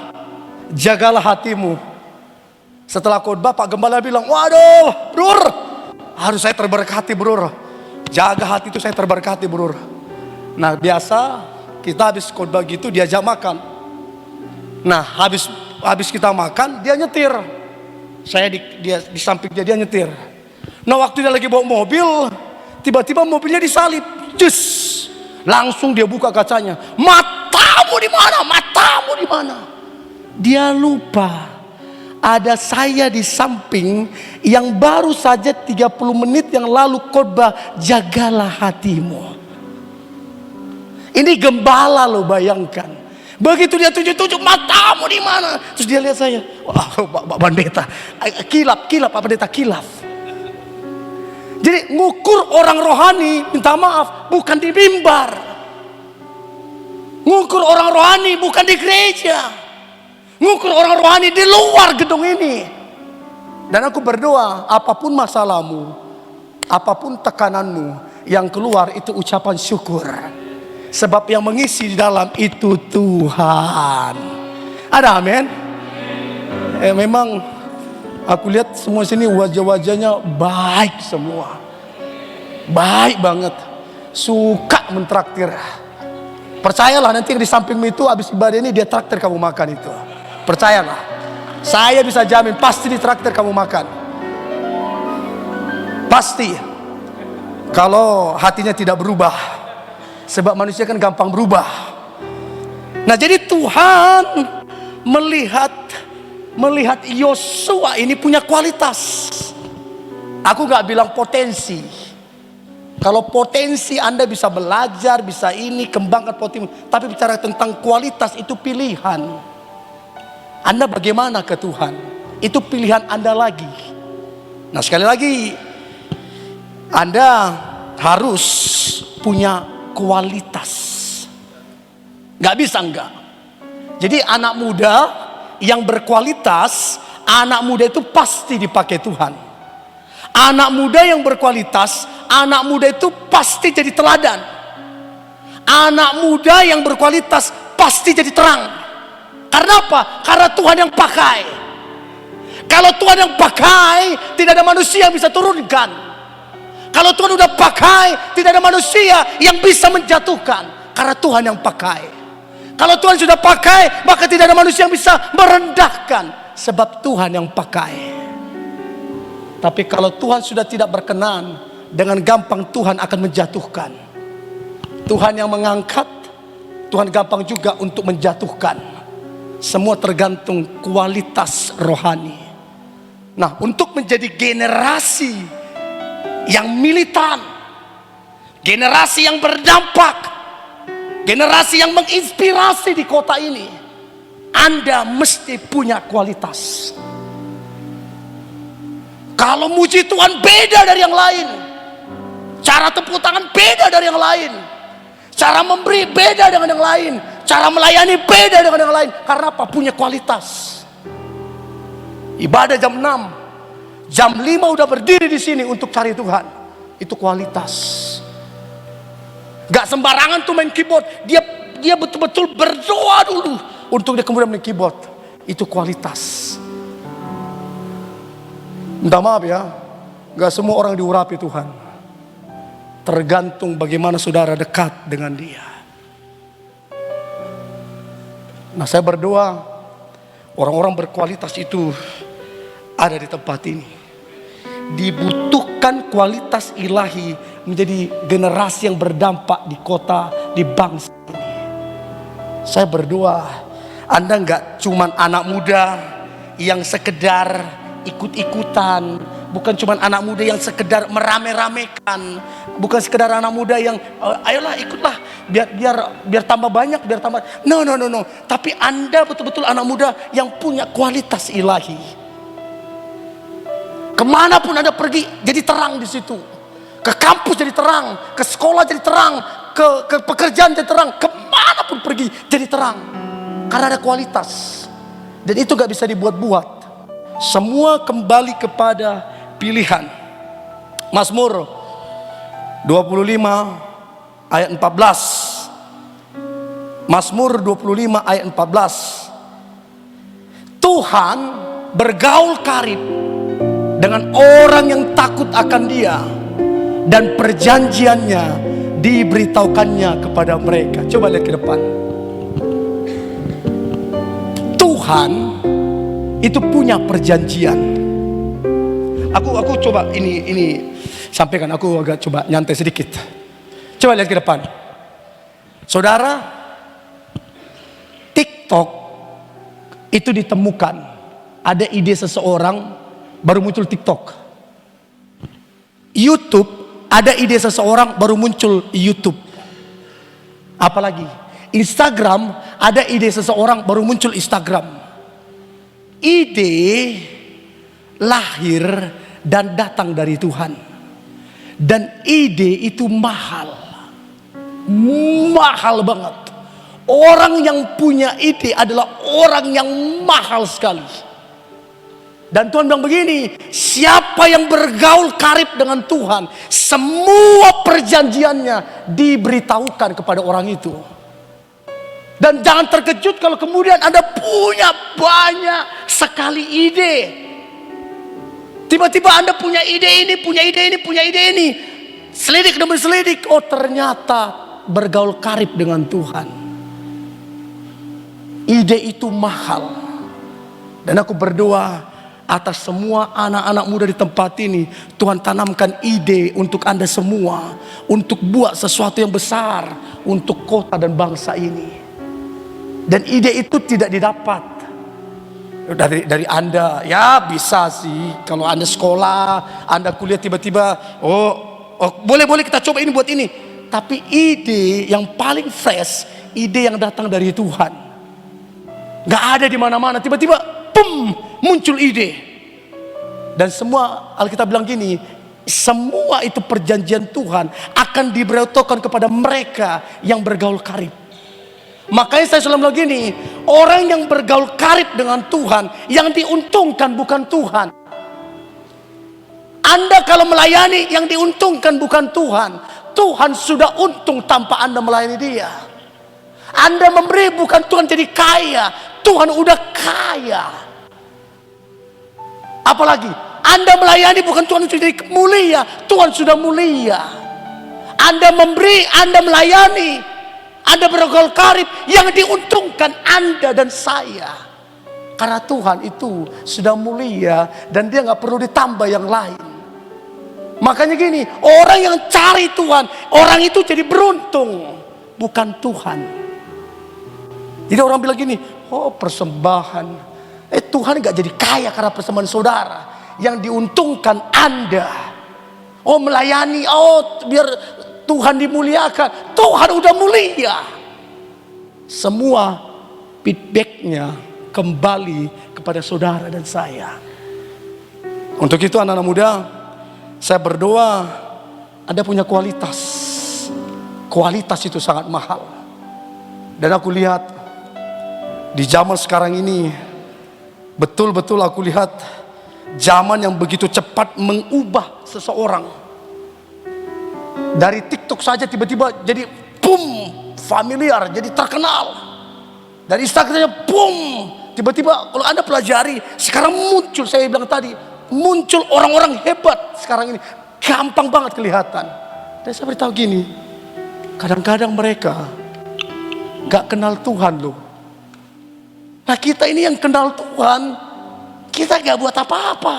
S1: jagalah hatimu. Setelah khotbah Pak Gembala bilang, waduh bro, harus saya terberkati bro. Jaga hati itu saya terberkati bro. Nah biasa kita habis khotbah gitu diajak makan. Nah habis kita makan dia nyetir. Saya di samping dia nyetir. Nah waktu dia lagi bawa mobil, tiba-tiba mobilnya disalip. Langsung dia buka kacanya. Matamu di mana? Matamu di mana? Dia lupa ada saya di samping yang baru saja 30 menit yang lalu khotbah jagalah hatimu. Ini gembala loh, bayangkan. Begitu dia tunjuk-tunjuk, matamu di mana? Terus dia lihat saya, wah Pak Pendeta, kilap Pak Pendeta, kilap. Jadi ngukur orang rohani, minta maaf, bukan di mimbar. Ngukur orang rohani bukan di gereja. Ngukur orang rohani di luar gedung ini. Dan aku berdoa, apapun masalahmu, apapun tekananmu, yang keluar itu ucapan syukur. Sebab yang mengisi di dalam itu Tuhan. Ada amin? Memang aku lihat semua sini wajah-wajahnya baik semua. Baik banget. Suka mentraktir. Percayalah nanti di sampingmu itu habis ibadah ini dia traktir kamu makan itu. Percayalah. Saya bisa jamin pasti ditraktir kamu makan. Pasti. Kalau hatinya tidak berubah. Sebab manusia kan gampang berubah. Nah jadi Tuhan melihat Yosua ini punya kualitas. Aku gak bilang potensi. Kalau potensi Anda bisa belajar, bisa ini, kembangkan potensi. Tapi bicara tentang kualitas itu pilihan. Anda bagaimana ke Tuhan? Itu pilihan Anda lagi. Nah sekali lagi, Anda harus punya kualitas. Gak bisa enggak. Jadi anak muda yang berkualitas, anak muda itu pasti dipakai Tuhan. Anak muda yang berkualitas, anak muda itu pasti jadi teladan. Anak muda yang berkualitas pasti jadi terang. Karena apa? Karena Tuhan yang pakai. Kalau Tuhan yang pakai, tidak ada manusia yang bisa turunkan. Kalau Tuhan udah pakai, tidak ada manusia yang bisa menjatuhkan. Karena Tuhan yang pakai. Kalau Tuhan sudah pakai, maka tidak ada manusia yang bisa merendahkan. Sebab Tuhan yang pakai. Tapi kalau Tuhan sudah tidak berkenan, dengan gampang Tuhan akan menjatuhkan. Tuhan yang mengangkat, Tuhan gampang juga untuk menjatuhkan. Semua tergantung kualitas rohani. Nah, untuk menjadi generasi yang militan, generasi yang berdampak, generasi yang menginspirasi di kota ini, Anda mesti punya kualitas. Kalau muji Tuhan beda dari yang lain, cara tepuk tangan beda dari yang lain, cara memberi beda dengan yang lain, cara melayani beda dengan yang lain. Karena apa? Punya kualitas. Ibadah jam 6, jam 5 udah berdiri di sini untuk cari Tuhan. Itu kualitas. Gak sembarangan tuh main keyboard. Dia betul-betul berdoa dulu untuk dia kemudian main keyboard. Itu kualitas. Minta maaf ya, gak semua orang diurapi Tuhan. Tergantung bagaimana saudara dekat dengan Dia. Nah, saya berdoa orang-orang berkualitas itu ada di tempat ini. Dibutuhkan kualitas ilahi menjadi generasi yang berdampak di kota, di bangsa ini. Saya berdoa Anda gak cuman anak muda yang sekedar ikut-ikutan, bukan cuma anak muda yang sekedar merame-ramekan, bukan sekedar anak muda yang ayolah ikutlah biar tambah banyak, biar tambah. No. Tapi Anda betul-betul anak muda yang punya kualitas ilahi. Kemanapun Anda pergi jadi terang di situ. Ke kampus jadi terang, ke sekolah jadi terang, ke pekerjaan jadi terang, kemanapun pergi jadi terang. Karena ada kualitas. Dan itu gak bisa dibuat-buat. Semua kembali kepada pilihan. Mazmur 25 ayat 14. Mazmur 25 ayat 14. Tuhan bergaul karib dengan orang yang takut akan Dia, dan perjanjiannya diberitahukannya kepada mereka. Coba lihat ke depan. Tuhan itu punya perjanjian. Aku coba ini sampaikan, aku agak coba nyantai sedikit. Coba lihat ke depan. Saudara, TikTok itu ditemukan. Ada ide seseorang baru muncul TikTok. YouTube ada ide seseorang baru muncul YouTube. Apalagi Instagram ada ide seseorang baru muncul Instagram. Ide lahir dan datang dari Tuhan. Dan ide itu mahal. Mahal banget. Orang yang punya ide adalah orang yang mahal sekali. Dan Tuhan bilang begini, siapa yang bergaul karib dengan Tuhan, semua perjanjiannya diberitahukan kepada orang itu. Dan jangan terkejut kalau kemudian Anda punya banyak sekali ide. Tiba-tiba Anda punya ide ini, punya ide ini, punya ide ini. Selidik demi selidik, oh ternyata bergaul karib dengan Tuhan. Ide itu mahal. Dan aku berdoa atas semua anak-anak muda di tempat ini, Tuhan tanamkan ide untuk Anda semua, untuk buat sesuatu yang besar untuk kota dan bangsa ini. Dan ide itu tidak didapat dari Anda. Ya bisa sih kalau Anda sekolah, Anda kuliah tiba-tiba boleh kita coba ini buat ini. Tapi ide yang paling fresh, ide yang datang dari Tuhan. Gak ada di mana-mana, tiba-tiba muncul ide. Dan semua Alkitab bilang gini, semua itu perjanjian Tuhan akan diberitahukan kepada mereka yang bergaul karib. Makanya saya selalu bilang gini, orang yang bergaul karib dengan Tuhan, yang diuntungkan bukan Tuhan. Anda kalau melayani, yang diuntungkan bukan Tuhan. Tuhan sudah untung tanpa Anda melayani Dia. Anda memberi bukan Tuhan jadi kaya, Tuhan udah kaya. Apalagi Anda melayani bukan Tuhan jadi mulia, Tuhan sudah mulia. Anda memberi, Anda melayani, Anda bergaul karib, yang diuntungkan Anda dan saya. Karena Tuhan itu sudah mulia dan Dia gak perlu ditambah yang lain. Makanya gini, orang yang cari Tuhan, orang itu jadi beruntung, bukan Tuhan. Jadi orang bilang gini, oh persembahan, Tuhan gak jadi kaya karena persembahan saudara. Yang diuntungkan Anda. Oh melayani, oh biar Tuhan dimuliakan. Tuhan udah mulia. Semua feedbacknya kembali kepada saudara dan saya. Untuk itu anak-anak muda, saya berdoa Anda punya kualitas. Kualitas itu sangat mahal. Dan aku lihat di zaman sekarang ini, betul-betul aku lihat zaman yang begitu cepat mengubah seseorang. Dari TikTok saja tiba-tiba jadi boom, familiar, jadi terkenal. Dari Instagram saja boom, tiba-tiba kalau Anda pelajari, sekarang muncul, saya bilang tadi, muncul orang-orang hebat sekarang ini, gampang banget kelihatan. Dan saya beritahu gini, kadang-kadang mereka gak kenal Tuhan loh. Nah kita ini yang kenal Tuhan, kita gak buat apa-apa.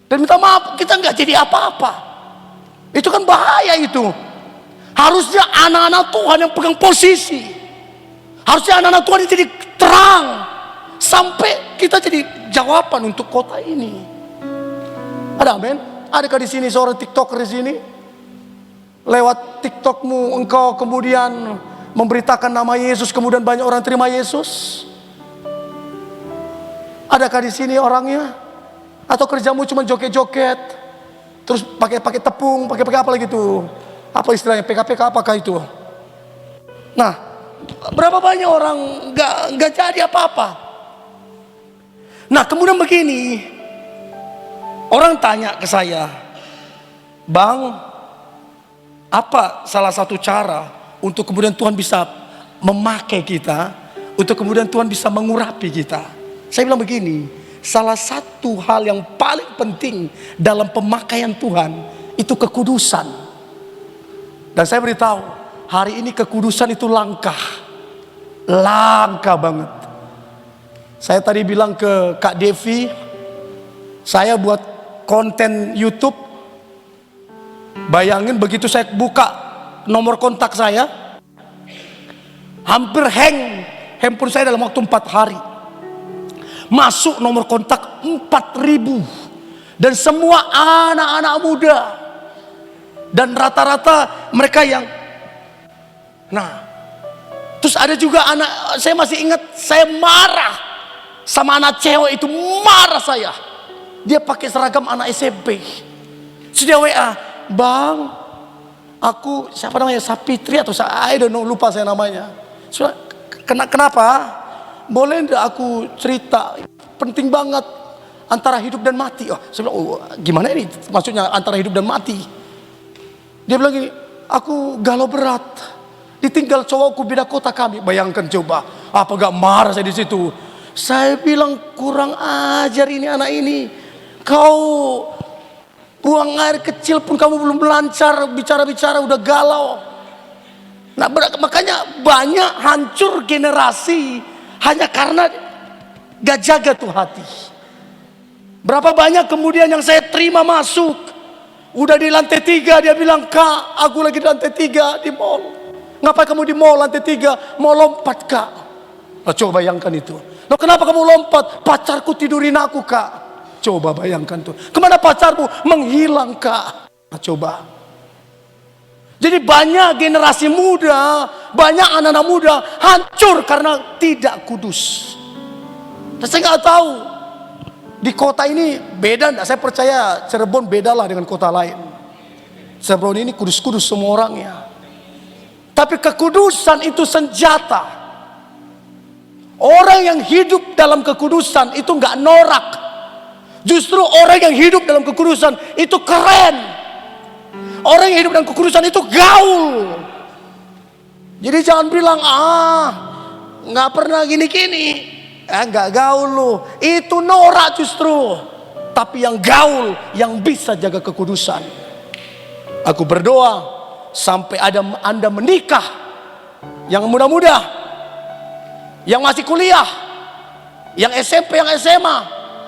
S1: Dan minta maaf, kita gak jadi apa-apa. Itu kan bahaya itu. Harusnya anak-anak Tuhan yang pegang posisi. Harusnya anak-anak Tuhan yang jadi terang. Sampai kita jadi jawaban untuk kota ini. Ada amin? Adakah di sini seorang TikToker di sini? Lewat TikTokmu engkau kemudian memberitakan nama Yesus, kemudian banyak orang terima Yesus? Adakah di sini orangnya? Atau kerjamu cuma joget-joget, terus pakai tepung, pakai apa lagi itu? Apa istilahnya? PKPK apakah itu? Nah, berapa banyak orang nggak jadi apa-apa? Nah kemudian begini, orang tanya ke saya, Bang, apa salah satu cara untuk kemudian Tuhan bisa memakai kita, untuk kemudian Tuhan bisa mengurapi kita? Saya bilang begini, salah satu hal yang paling penting dalam pemakaian Tuhan itu kekudusan. Dan saya beritahu, hari ini kekudusan itu langka banget. Saya tadi bilang ke Kak Devi, saya buat konten YouTube. Bayangin begitu saya buka nomor kontak saya, hampir hang handphone saya dalam waktu 4 hari. Masuk nomor kontak 4.000. Dan semua anak-anak muda. Dan rata-rata mereka yang, nah, terus ada juga anak, saya masih ingat, saya marah sama anak cewek itu, marah saya. Dia pakai seragam anak SMP. Sudah WA, Bang, aku siapa namanya, Sapitri atau I don't know, lupa saya namanya. Sudah, kenapa? Boleh enggak aku cerita? Penting banget antara hidup dan mati. Oh, saya bilang, oh, gimana ini maksudnya antara hidup dan mati? Dia bilang gini, aku galau berat, ditinggal cowokku beda kota kami. Bayangkan coba, apa gak marah saya di situ? Saya bilang kurang ajar ini anak ini. Kau buang air kecil pun kamu belum lancar, bicara-bicara udah galau. Nah makanya banyak hancur generasi hanya karena gak jaga tuh hati. Berapa banyak kemudian yang saya terima masuk, udah di lantai 3 dia bilang, Kak aku lagi di lantai 3 di mall. Ngapain kamu di mall lantai 3? Mau lompat Kak. Nah, coba bayangkan itu. Loh kenapa kamu lompat? Pacarku tidurin aku Kak. Coba bayangkan tuh. Kemana pacarmu? Menghilang Kak. Nah, coba. Jadi banyak generasi muda, banyak anak-anak muda hancur karena tidak kudus. Dan saya nggak tahu di kota ini beda enggak. Saya percaya Cirebon bedalah dengan kota lain. Cirebon ini kudus-kudus semua orangnya. Tapi kekudusan itu senjata. Orang yang hidup dalam kekudusan itu nggak norak. Justru orang yang hidup dalam kekudusan itu keren. Orang yang hidup dalam kekudusan itu gaul. Jadi jangan bilang, nggak pernah gini-gini. Nggak gaul lu. Itu norak justru. Tapi yang gaul, yang bisa jaga kekudusan. Aku berdoa sampai Anda menikah, yang muda-muda, yang masih kuliah, yang SMP, yang SMA,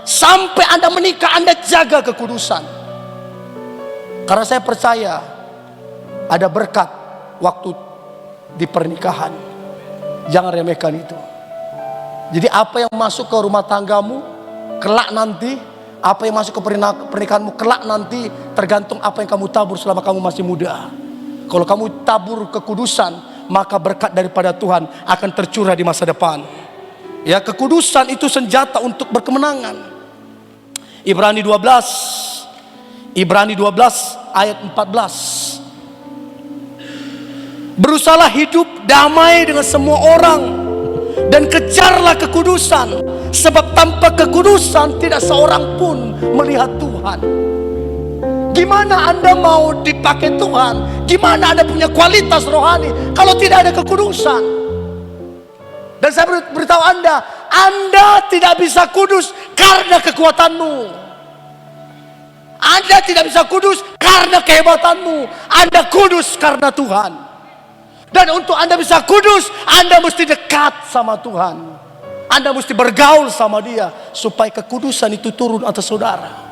S1: sampai Anda menikah, Anda jaga kekudusan. Karena saya percaya ada berkat waktu di pernikahan. Jangan remehkan itu. Jadi apa yang masuk ke rumah tanggamu kelak nanti, apa yang masuk ke pernikahanmu kelak nanti, tergantung apa yang kamu tabur selama kamu masih muda. Kalau kamu tabur kekudusan, maka berkat daripada Tuhan akan tercurah di masa depan. Ya, kekudusan itu senjata untuk berkemenangan. Ibrani 12 ayat 14. Berusahalah hidup damai dengan semua orang dan kejarlah kekudusan, sebab tanpa kekudusan tidak seorang pun melihat Tuhan. Gimana Anda mau dipakai Tuhan? Gimana Anda punya kualitas rohani kalau tidak ada kekudusan? Dan saya beritahu Anda tidak bisa kudus karena kekuatanmu. Anda tidak bisa kudus karena kehebatanmu. Anda kudus karena Tuhan. Dan untuk Anda bisa kudus, Anda mesti dekat sama Tuhan. Anda mesti bergaul sama Dia supaya kekudusan itu turun atas saudara.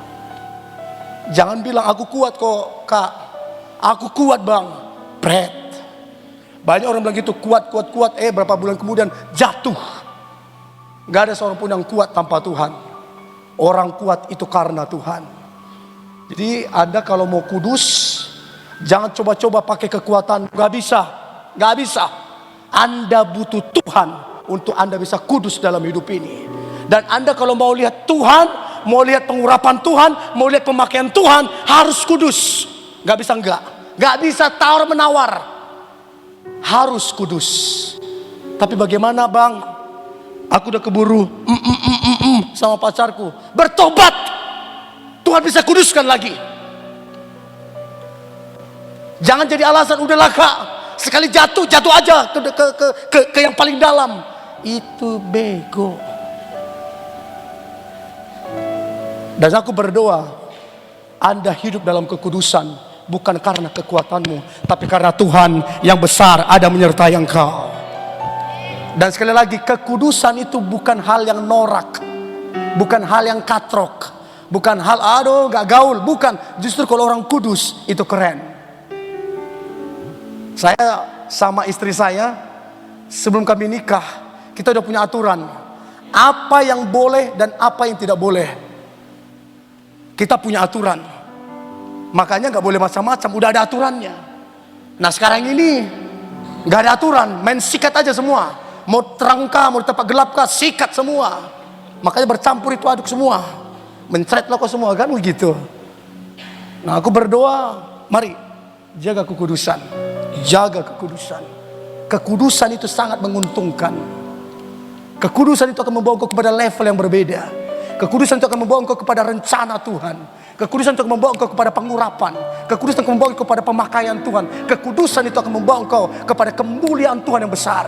S1: Jangan bilang aku kuat kok kak, aku kuat bang, Pret. Banyak orang bilang gitu, kuat. Berapa bulan kemudian jatuh. Gak ada seorang pun yang kuat tanpa Tuhan. Orang kuat itu karena Tuhan. Jadi Anda kalau mau kudus, jangan coba-coba pakai kekuatan. Gak bisa. Anda butuh Tuhan untuk Anda bisa kudus dalam hidup ini. Dan Anda kalau mau lihat Tuhan, mau lihat pengurapan Tuhan, mau lihat pemakaian Tuhan, harus kudus. Gak bisa enggak. Gak bisa tawar menawar. Harus kudus. Tapi bagaimana bang? Aku udah keburu sama pacarku. Bertobat. Tuhan bisa kuduskan lagi. Jangan jadi alasan udahlah kak, sekali jatuh aja ke yang paling dalam. Itu bego. Dan aku berdoa Anda hidup dalam kekudusan, bukan karena kekuatanmu, tapi karena Tuhan yang besar ada menyertai engkau. Dan sekali lagi, kekudusan itu bukan hal yang norak, bukan hal yang katrok, bukan hal aduh gak gaul, bukan. Justru kalau orang kudus itu keren. Saya sama istri saya, sebelum kami nikah, kita udah punya aturan. Apa yang boleh dan apa yang tidak boleh. Kita punya aturan. Makanya gak boleh macam-macam, udah ada aturannya. Nah sekarang ini gak ada aturan, main sikat aja semua. Mau terangkah, mau di tempat gelapkah, sikat semua. Makanya bercampur itu aduk semua. Mencret lo kok semua kan begitu. Nah aku berdoa, mari jaga kekudusan. Jaga kekudusan. Kekudusan itu sangat menguntungkan. Kekudusan itu akan membawa engkau kepada level yang berbeda. Kekudusan itu akan membawa engkau kepada rencana Tuhan. Kekudusan itu akan membawa engkau kepada pengurapan. Kekudusan itu akan membawa engkau kepada pemakaian Tuhan. Kekudusan itu akan membawa engkau kepada kemuliaan Tuhan yang besar.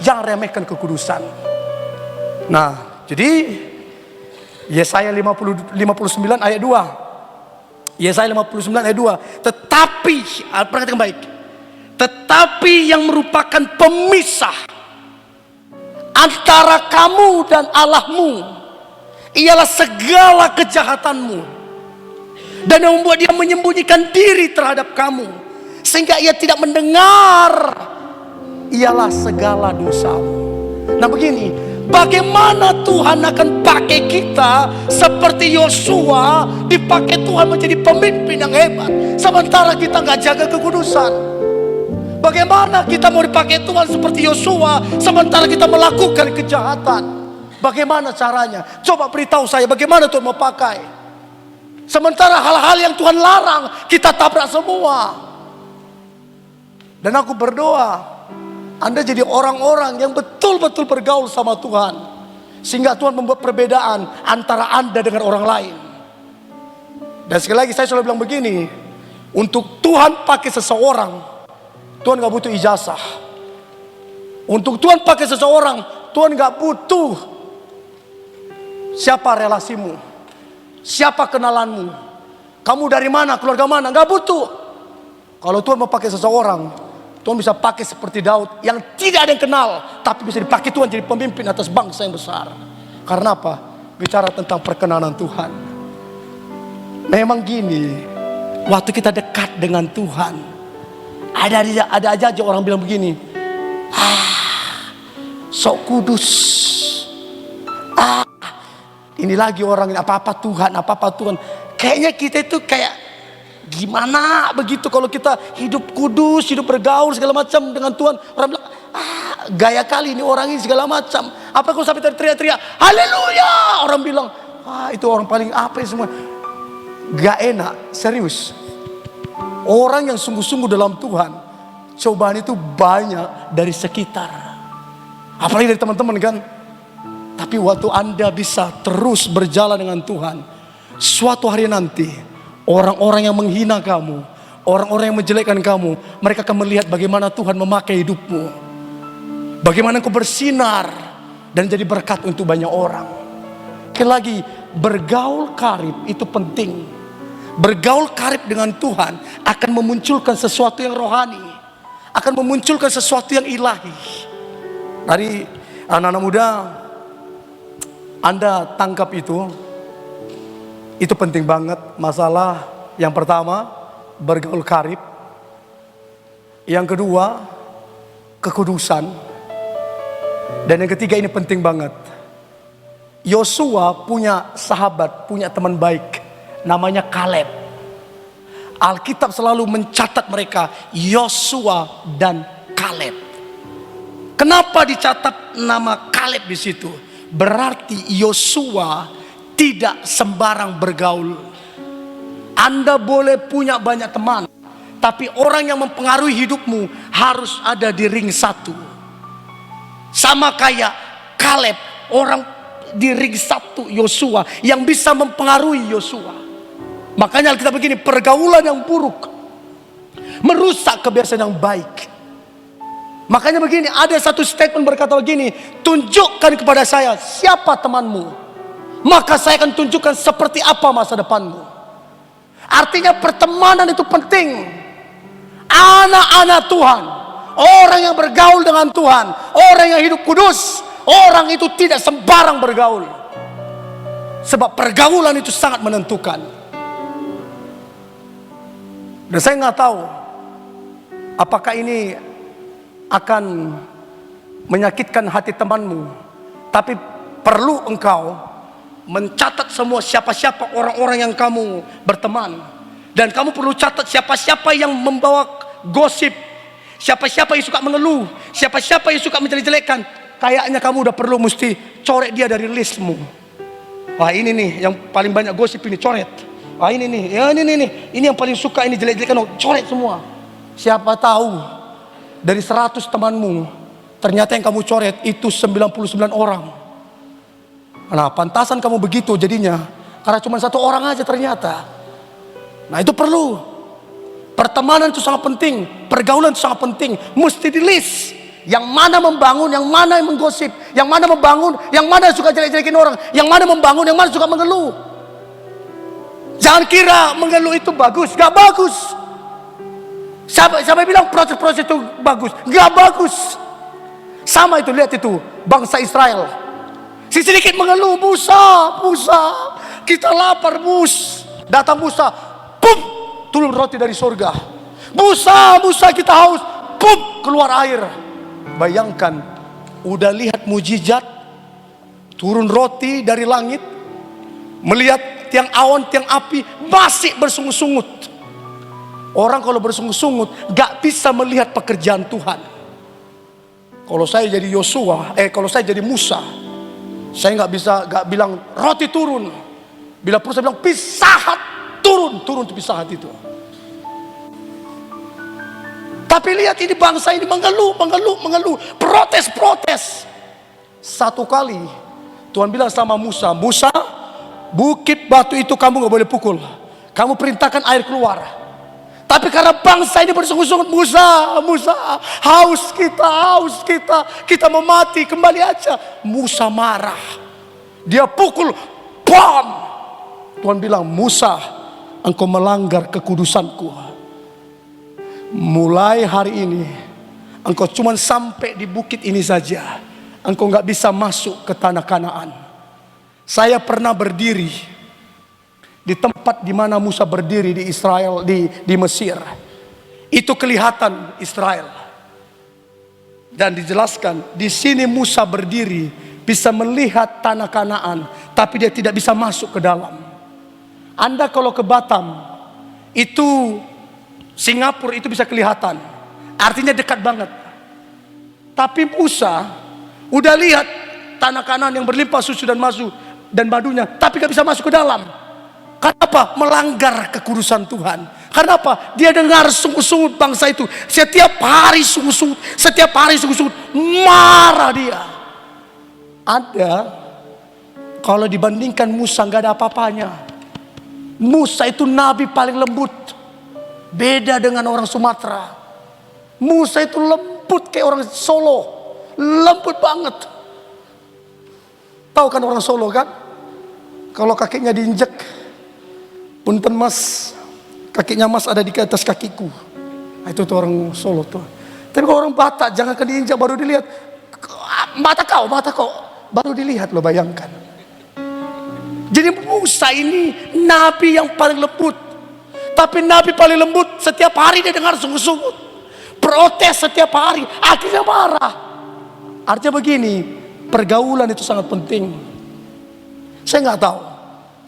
S1: Jangan remehkan kekudusan. Nah, jadi Yesaya 59 ayat 2. Yesaya 59 ayat 2. Tetapi, perhatikan baik. Tetapi yang merupakan pemisah antara kamu dan Allahmu ialah segala kejahatanmu, dan yang membuat dia menyembunyikan diri terhadap kamu sehingga ia tidak mendengar ialah segala dosamu. Nah begini, bagaimana Tuhan akan pakai kita seperti Yosua, dipakai Tuhan menjadi pemimpin yang hebat sementara kita nggak jaga kekudusan? Bagaimana kita mau dipakai Tuhan seperti Yosua sementara kita melakukan kejahatan? Bagaimana caranya? Coba beritahu saya bagaimana Tuhan mau pakai. Sementara hal-hal yang Tuhan larang kita tabrak semua. Dan aku berdoa Anda jadi orang-orang yang betul-betul bergaul sama Tuhan, sehingga Tuhan membuat perbedaan antara Anda dengan orang lain. Dan sekali lagi saya selalu bilang begini, untuk Tuhan pakai seseorang, Tuhan gak butuh ijazah. Untuk Tuhan pakai seseorang, Tuhan gak butuh siapa relasimu, siapa kenalanmu, kamu dari mana, keluarga mana, gak butuh. Kalau Tuhan mau pakai seseorang, Tuhan bisa pakai seperti Daud yang tidak ada yang kenal, tapi bisa dipakai Tuhan jadi pemimpin atas bangsa yang besar. Karena apa? Bicara tentang perkenanan Tuhan. Memang gini, waktu kita dekat dengan Tuhan, ada aja orang bilang begini, sok kudus, ini lagi orang ini apa-apa Tuhan. Kayaknya kita itu kayak gimana begitu kalau kita hidup kudus, hidup bergaul segala macam dengan Tuhan. Orang bilang, gaya kali ini orang ini segala macam. Apa kalau sampai teriak-teriak, haleluya. Orang bilang, itu orang paling apa ya semua. Gak enak, serius. Orang yang sungguh-sungguh dalam Tuhan, cobaan itu banyak dari sekitar. Apalagi dari teman-teman kan. Tapi waktu Anda bisa terus berjalan dengan Tuhan, suatu hari nanti orang-orang yang menghina kamu, orang-orang yang menjelekkan kamu, mereka akan melihat bagaimana Tuhan memakai hidupmu, bagaimana engkau bersinar dan jadi berkat untuk banyak orang. Sekali lagi, bergaul karib itu penting. Bergaul karib dengan Tuhan akan memunculkan sesuatu yang rohani, akan memunculkan sesuatu yang ilahi. Dari anak-anak muda, Anda tangkap itu penting banget. Masalah yang pertama, bergaul karib. Yang kedua, kekudusan. Dan yang ketiga ini penting banget. Yosua punya sahabat, punya teman baik, namanya Kaleb. Alkitab selalu mencatat mereka, Yosua dan Kaleb. Kenapa dicatat nama Kaleb di situ? Berarti Yosua tidak sembarang bergaul. Anda boleh punya banyak teman, tapi orang yang mempengaruhi hidupmu harus ada di ring satu. Sama kayak Kaleb, orang di ring satu Yosua yang bisa mempengaruhi Yosua. Makanya kita begini, pergaulan yang buruk merusak kebiasaan yang baik. Makanya begini, ada satu statement berkata begini, tunjukkan kepada saya siapa temanmu, maka saya akan tunjukkan seperti apa masa depanmu. Artinya pertemanan itu penting. Anak-anak Tuhan, orang yang bergaul dengan Tuhan, orang yang hidup kudus, orang itu tidak sembarang bergaul. Sebab pergaulan itu sangat menentukan. Dan saya nggak tahu apakah ini akan menyakitkan hati temanmu, tapi perlu engkau mencatat semua siapa-siapa orang-orang yang kamu berteman. Dan kamu perlu catat siapa-siapa yang membawa gosip, siapa-siapa yang suka mengeluh, siapa-siapa yang suka menjelek-jelekan. Kayaknya kamu udah perlu mesti coret dia dari listmu. Wah, ini nih yang paling banyak gosip ini, coret. Wah, ini nih, ya ini yang paling suka ini jelek-jelekan, coret semua. Siapa tahu dari 100 temanmu, ternyata yang kamu coret itu 99 orang. Nah, pantasan kamu begitu jadinya, karena cuma 1 orang aja ternyata. Nah, itu perlu. Pertemanan itu sangat penting, pergaulan itu sangat penting, mesti di list. Yang mana membangun, yang mana yang menggosip, yang mana membangun, yang mana suka jelek-jelekin orang, yang mana membangun, yang mana suka mengeluh. Jangan kira mengeluh itu bagus, gak bagus. Siapa bilang proses-proses itu bagus? Gak bagus. Sama itu, lihat itu bangsa Israel. Si sedikit mengeluh, Musa, kita lapar, datang Musa, pum, turun roti dari surga. Musa, kita haus, pum, keluar air. Bayangkan, udah lihat mujizat, turun roti dari langit, melihat tiang awan, tiang api, masih bersungut-sungut. Orang kalau bersungut-sungut gak bisa melihat pekerjaan Tuhan. Kalau saya jadi Yosua, kalau saya jadi Musa, saya gak bilang roti turun. Bila perlu saya bilang pisahat turun tuh pisahat itu. Tapi lihat ini bangsa ini mengeluh, protes. Satu kali Tuhan bilang sama Musa, bukit batu itu kamu gak boleh pukul. Kamu perintahkan air keluar. Tapi karena bangsa ini bersungut-sungut, Musa, haus kita mau mati, kembali aja. Musa marah, dia pukul, bam. Tuhan bilang, Musa, engkau melanggar kekudusanku. Mulai hari ini, engkau cuma sampai di bukit ini saja. Engkau gak bisa masuk ke tanah Kanaan. Saya pernah berdiri di tempat di mana Musa berdiri di Israel, di Mesir. Itu kelihatan Israel. Dan dijelaskan, di sini Musa berdiri, bisa melihat tanah Kanaan, tapi dia tidak bisa masuk ke dalam. Anda kalau ke Batam, itu Singapura itu bisa kelihatan. Artinya dekat banget. Tapi Musa udah lihat tanah Kanaan yang berlimpah susu dan madunya, tapi gak bisa masuk ke dalam. Kenapa? Melanggar kekudusan Tuhan. Kenapa? Dia dengar sungut-sungut bangsa itu. Setiap hari sungut-sungut. Marah dia. Ada, kalau dibandingkan Musa gak ada apa-apanya. Musa itu nabi paling lembut. Beda dengan orang Sumatera. Musa itu lembut kayak orang Solo. Lembut banget. Tahu kan orang Solo kan? Kalau kakinya diinjek, punten mas, kakinya mas ada di atas kakiku. Nah, itu tuh orang Solo tuh. Tapi kalau orang Batak, jangan kan diinjak baru dilihat. Mata kau baru dilihat, lo bayangkan. Jadi Musa ini nabi yang paling lembut. Tapi nabi paling lembut setiap hari dia dengar sungut-sungut. Protes setiap hari, akhirnya marah. Artinya begini, pergaulan itu sangat penting. Saya nggak tahu,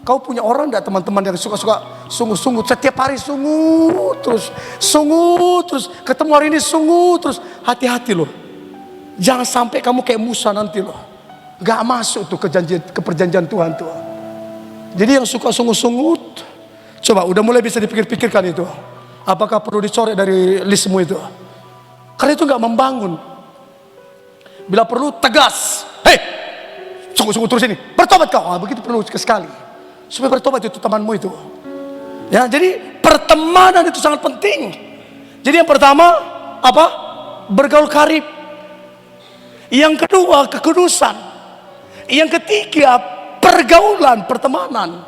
S1: kau punya orang enggak teman-teman yang suka-suka sungut-sungut, setiap hari sungut terus, ketemu hari ini sungut terus. Hati-hati loh, jangan sampai kamu kayak Musa nanti loh, nggak masuk tuh ke perjanjian Tuhan tuh. Jadi yang suka sungut-sungut, coba udah mulai bisa dipikir-pikirkan itu, apakah perlu dicoret dari listmu itu? Karena itu nggak membangun. Bila perlu tegas, hei, sungguh-sungguh terus ini, bertobat kau. Begitu perlu sekali, supaya bertobat itu temanmu itu. Ya, jadi pertemanan itu sangat penting. Jadi yang pertama apa? Bergaul karib. Yang kedua kekudusan. Yang ketiga pergaulan, pertemanan.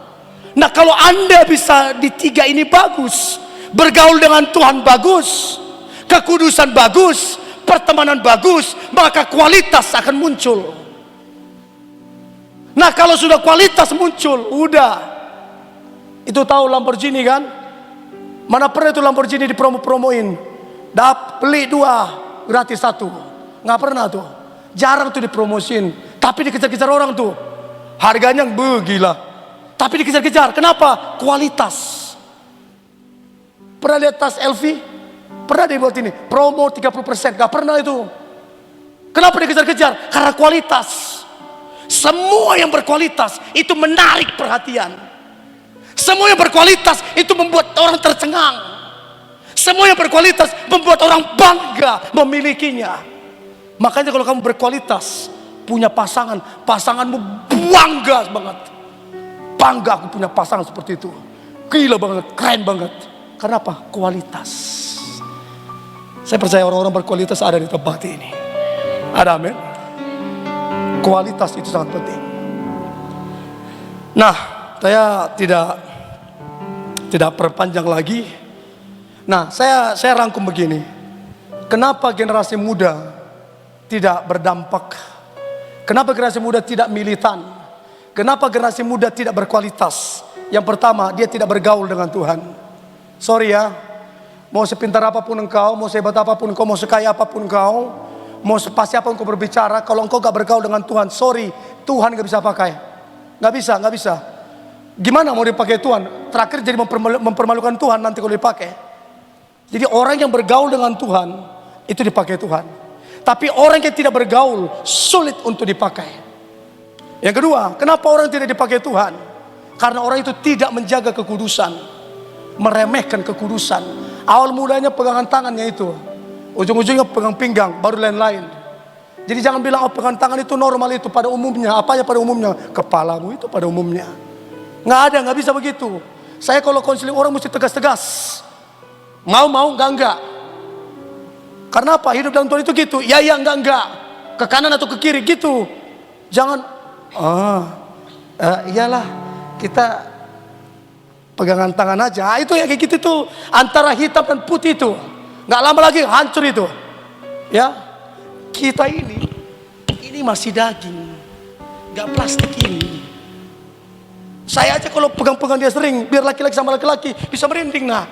S1: Nah, kalau Anda bisa di tiga ini bagus, bergaul dengan Tuhan bagus, kekudusan bagus, pertemanan bagus, maka kualitas akan muncul. Nah, kalau sudah kualitas muncul, udah. Itu tahu Lamborghini kan? Mana pernah itu Lamborghini dipromo-promoin? Beli 2, gratis 1. Nggak pernah tuh. Jarang tuh dipromosin. Tapi dikejar-kejar orang tuh. Harganya gila. Tapi dikejar-kejar. Kenapa? Kualitas. Pernah lihat tas LV? Pernah dibuat ini? Promo 30%. Nggak pernah itu. Kenapa dikejar-kejar? Karena kualitas. Semua yang berkualitas itu menarik perhatian. Semua yang berkualitas itu membuat orang tercengang. Semua yang berkualitas membuat orang bangga memilikinya. Makanya kalau kamu berkualitas, punya pasangan, pasanganmu bangga banget. Bangga aku punya pasangan seperti itu. Gila banget, keren banget. Karena apa? Kualitas. Saya percaya orang-orang berkualitas ada di tempat ini. Ada, amin. Kualitas itu sangat penting. Nah, saya tidak perpanjang lagi. Nah, saya rangkum begini. Kenapa generasi muda tidak berdampak? Kenapa generasi muda tidak militan? Kenapa generasi muda tidak berkualitas? Yang pertama, dia tidak bergaul dengan Tuhan. Sorry ya, mau sepintar apapun engkau, mau sehebat apapun engkau, mau sekaya apapun engkau, mau sepasti apa engkau berbicara, kalau engkau gak bergaul dengan Tuhan, sorry, Tuhan gak bisa pakai. Gak bisa. Gimana mau dipakai Tuhan? Terakhir jadi mempermalukan Tuhan nanti kalau dipakai. Jadi orang yang bergaul dengan Tuhan, itu dipakai Tuhan. Tapi orang yang tidak bergaul, sulit untuk dipakai. Yang kedua, kenapa orang tidak dipakai Tuhan? Karena orang itu tidak menjaga kekudusan, meremehkan kekudusan. Awal mulanya pegangan tangannya itu, ujung-ujungnya pegang pinggang, baru lain-lain. Jadi jangan bilang oh pegangan tangan itu normal, itu pada umumnya. Apanya pada umumnya? Kepalamu itu pada umumnya. Nggak ada, nggak bisa begitu. Saya kalau konseling orang mesti tegas-tegas. Mau, enggak. Karena apa? Hidup dalam Tuhan itu gitu. Ya, enggak. Ke kanan atau ke kiri gitu. Jangan, iyalah kita pegangan tangan aja. Itu ya kayak gitu tuh. Antara hitam dan putih itu. Nggak lama lagi hancur itu. Ya, kita ini masih daging. Nggak plastik ini. Saya aja kalau pegang-pegang dia sering, biar laki-laki sama laki-laki bisa merinding nah.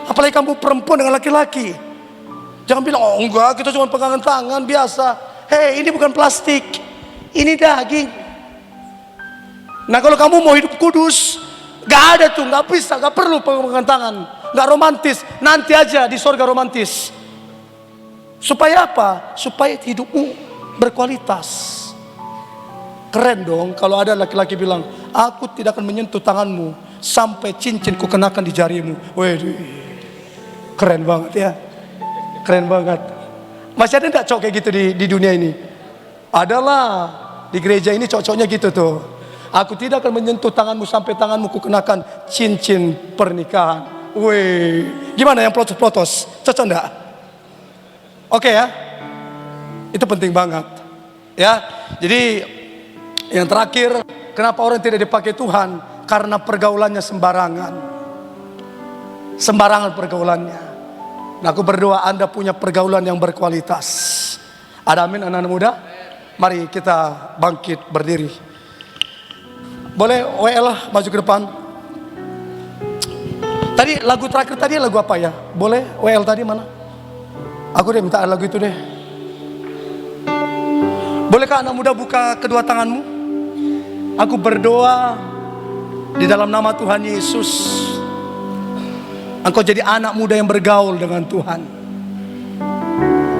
S1: Apalagi kamu perempuan dengan laki-laki. Jangan bilang, oh enggak, kita cuma pegangan tangan biasa. Hei, ini bukan plastik, ini daging. Nah kalau kamu mau hidup kudus, gak ada tuh, gak bisa, gak perlu pegangan tangan. Gak romantis, nanti aja di sorga romantis. Supaya apa? Supaya hidupmu berkualitas. Keren dong kalau ada laki-laki bilang, aku tidak akan menyentuh tanganmu sampai cincin ku kenakan di jarimu. Waduh, keren banget ya. Keren banget. Masih ada enggak cowok kayak gitu di dunia ini? Adalah. Di gereja ini cowok-cowoknya gitu tuh. Aku tidak akan menyentuh tanganmu sampai tanganmu ku kenakan cincin pernikahan. Wih, gimana yang plotos-plotos? Cocok enggak? Oke ya. Itu penting banget. Ya. Jadi yang terakhir, kenapa orang tidak dipakai Tuhan? Karena pergaulannya sembarangan. Sembarangan pergaulannya. Nah, aku berdoa Anda punya pergaulan yang berkualitas. Ada amin anak-anak muda? Mari kita bangkit berdiri. Boleh WL maju ke depan. Tadi lagu terakhir tadi lagu apa ya? Boleh WL tadi mana? Aku deh minta lagu itu deh. Bolehkah anak muda buka kedua tanganmu? Aku berdoa di dalam nama Tuhan Yesus, engkau jadi anak muda yang bergaul dengan Tuhan.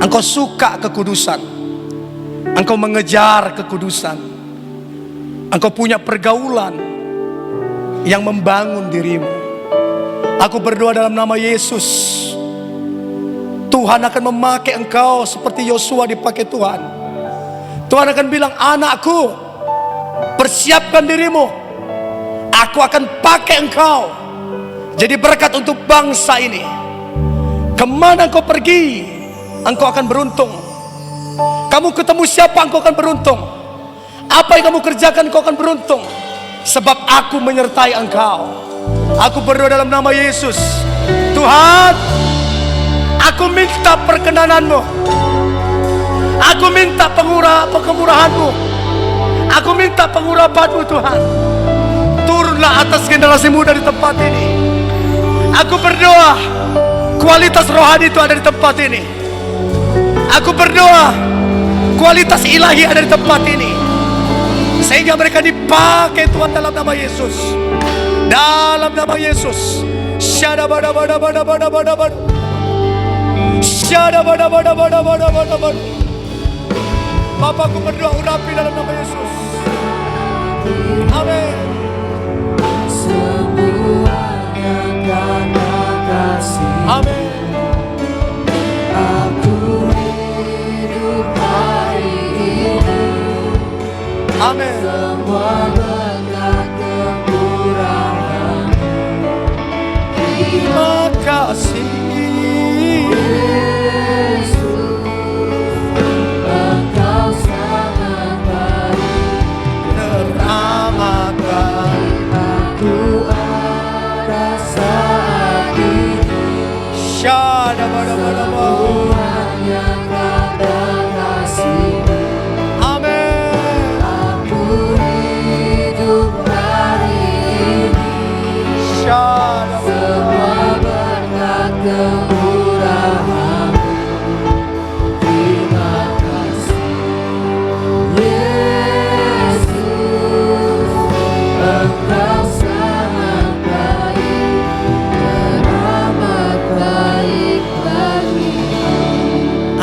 S1: Engkau suka kekudusan, engkau mengejar kekudusan, engkau punya pergaulan yang membangun dirimu. Aku berdoa dalam nama Yesus, Tuhan akan memakai engkau seperti Yosua dipakai Tuhan. Tuhan akan bilang, anakku, persiapkan dirimu, aku akan pakai engkau jadi berkat untuk bangsa ini. Kemana engkau pergi, engkau akan beruntung. Kamu ketemu siapa, engkau akan beruntung. Apa yang kamu kerjakan, engkau akan beruntung. Sebab aku menyertai engkau. Aku berdoa dalam nama Yesus, Tuhan, aku minta perkenananmu. Aku minta kemurahanmu. Aku minta pengurapan-Mu Tuhan. Turunlah atas generasi muda di tempat ini. Aku berdoa kualitas rohani itu ada di tempat ini. Aku berdoa kualitas ilahi ada di tempat ini, sehingga mereka dipakai Tuhan dalam nama Yesus. Dalam nama Yesus. Bapakku berdoa urapi dalam nama Yesus. Amin.
S3: Semuanya karena kasih.
S1: Amin.
S3: Aku hidup hari ini.
S1: Amin.
S3: Semua berkat kemurahan.
S1: Terima kasih.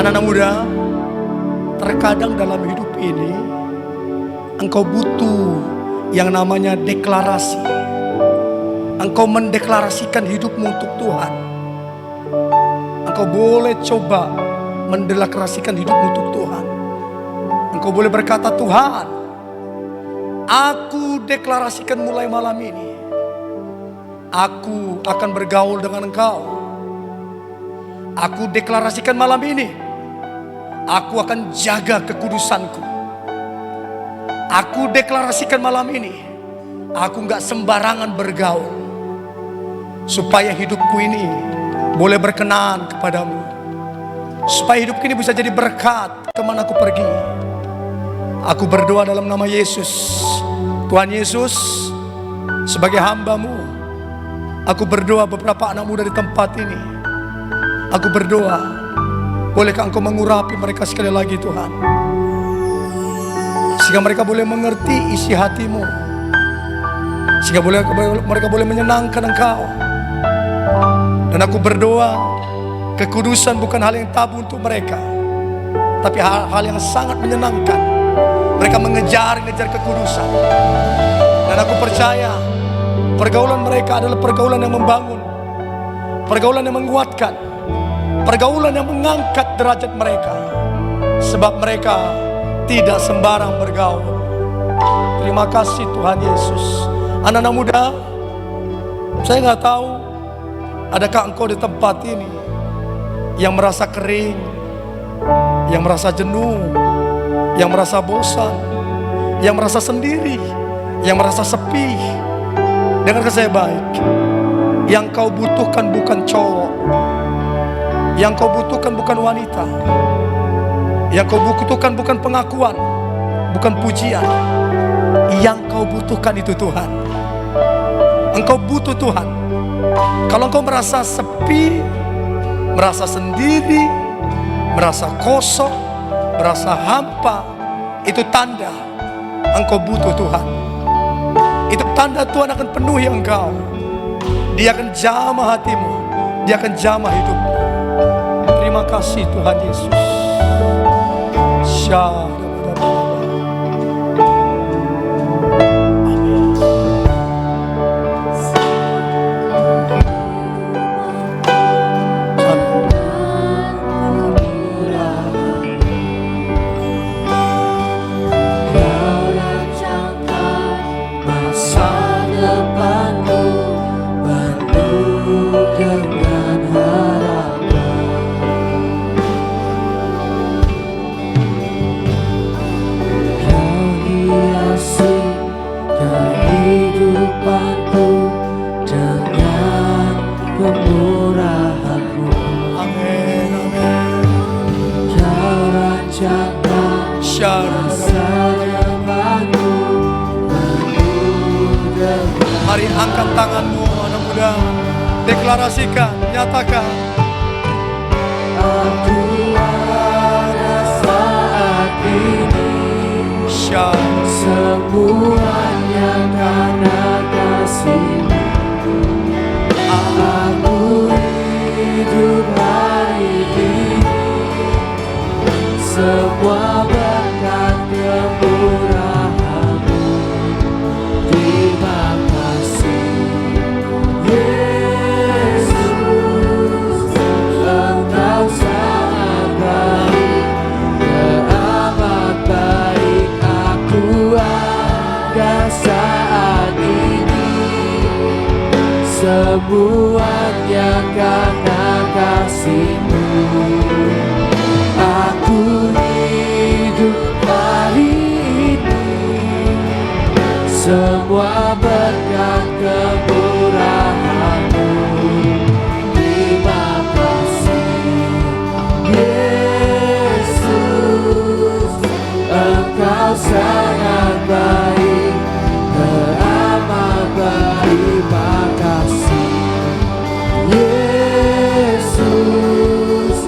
S1: Anak-anak muda, terkadang dalam hidup ini engkau butuh yang namanya deklarasi. Engkau mendeklarasikan hidupmu untuk Tuhan. Engkau boleh coba mendeklarasikan hidupmu untuk Tuhan. Engkau boleh berkata, Tuhan, aku deklarasikan mulai malam ini, aku akan bergaul dengan Engkau. Aku deklarasikan malam ini, aku akan jaga kekudusanku. Aku deklarasikan malam ini, aku gak sembarangan bergaul, supaya hidupku ini boleh berkenan kepadamu. Supaya hidupku ini bisa jadi berkat kemana aku pergi. Aku berdoa dalam nama Yesus. Tuhan Yesus, Sebagai hamba-Mu, aku berdoa beberapa anak muda di tempat ini. Aku berdoa, bolehkah Engkau mengurapi mereka sekali lagi Tuhan, sehingga mereka boleh mengerti isi hati-Mu, sehingga mereka boleh menyenangkan Engkau. Dan aku berdoa, kekudusan bukan hal yang tabu untuk mereka, tapi hal yang sangat menyenangkan. Mereka mengejar kekudusan. Dan aku percaya pergaulan mereka adalah pergaulan yang membangun, pergaulan yang menguatkan, pergaulan yang mengangkat derajat mereka. Sebab mereka tidak sembarang bergaul. Terima kasih Tuhan Yesus. Anak-anak muda, saya nggak tahu adakah engkau di tempat ini yang merasa kering, yang merasa jenuh, yang merasa bosan, yang merasa sendiri, yang merasa sepi. Dengarkan saya baik. Yang kau butuhkan bukan cowok, yang kau butuhkan bukan wanita, yang kau butuhkan bukan pengakuan, bukan pujian. Yang kau butuhkan itu Tuhan. Engkau butuh Tuhan. Kalau engkau merasa sepi, merasa sendiri, merasa kosong, merasa hampa, itu tanda engkau butuh Tuhan. Itu tanda Tuhan akan penuhi engkau. Dia akan jamah hatimu, Dia akan jamah hidupmu. Terima kasih Tuhan Yesus. Mari angkat tanganmu anak muda, deklarasikan, nyatakan.
S3: Aku ada saat ini, semuanya karena kasih-Mu. Aku hidup hari ini, semua berkat kemurahan-Mu. Terima kasih Yesus, Engkau sangat baik, teramat baik. Aku ada saat ini, semuanya karena kasih-Mu. Aku hidup hari ini, semua berkat kemurahan-Mu. Terima kasih Yesus, Engkau sangat baik, teramat baik. Terima kasih Yesus,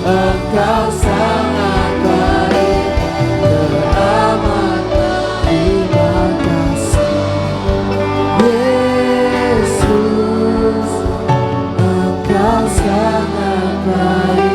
S3: Engkau sangat baik, teramat baik. Terima kasih Yesus, Engkau sangat baik.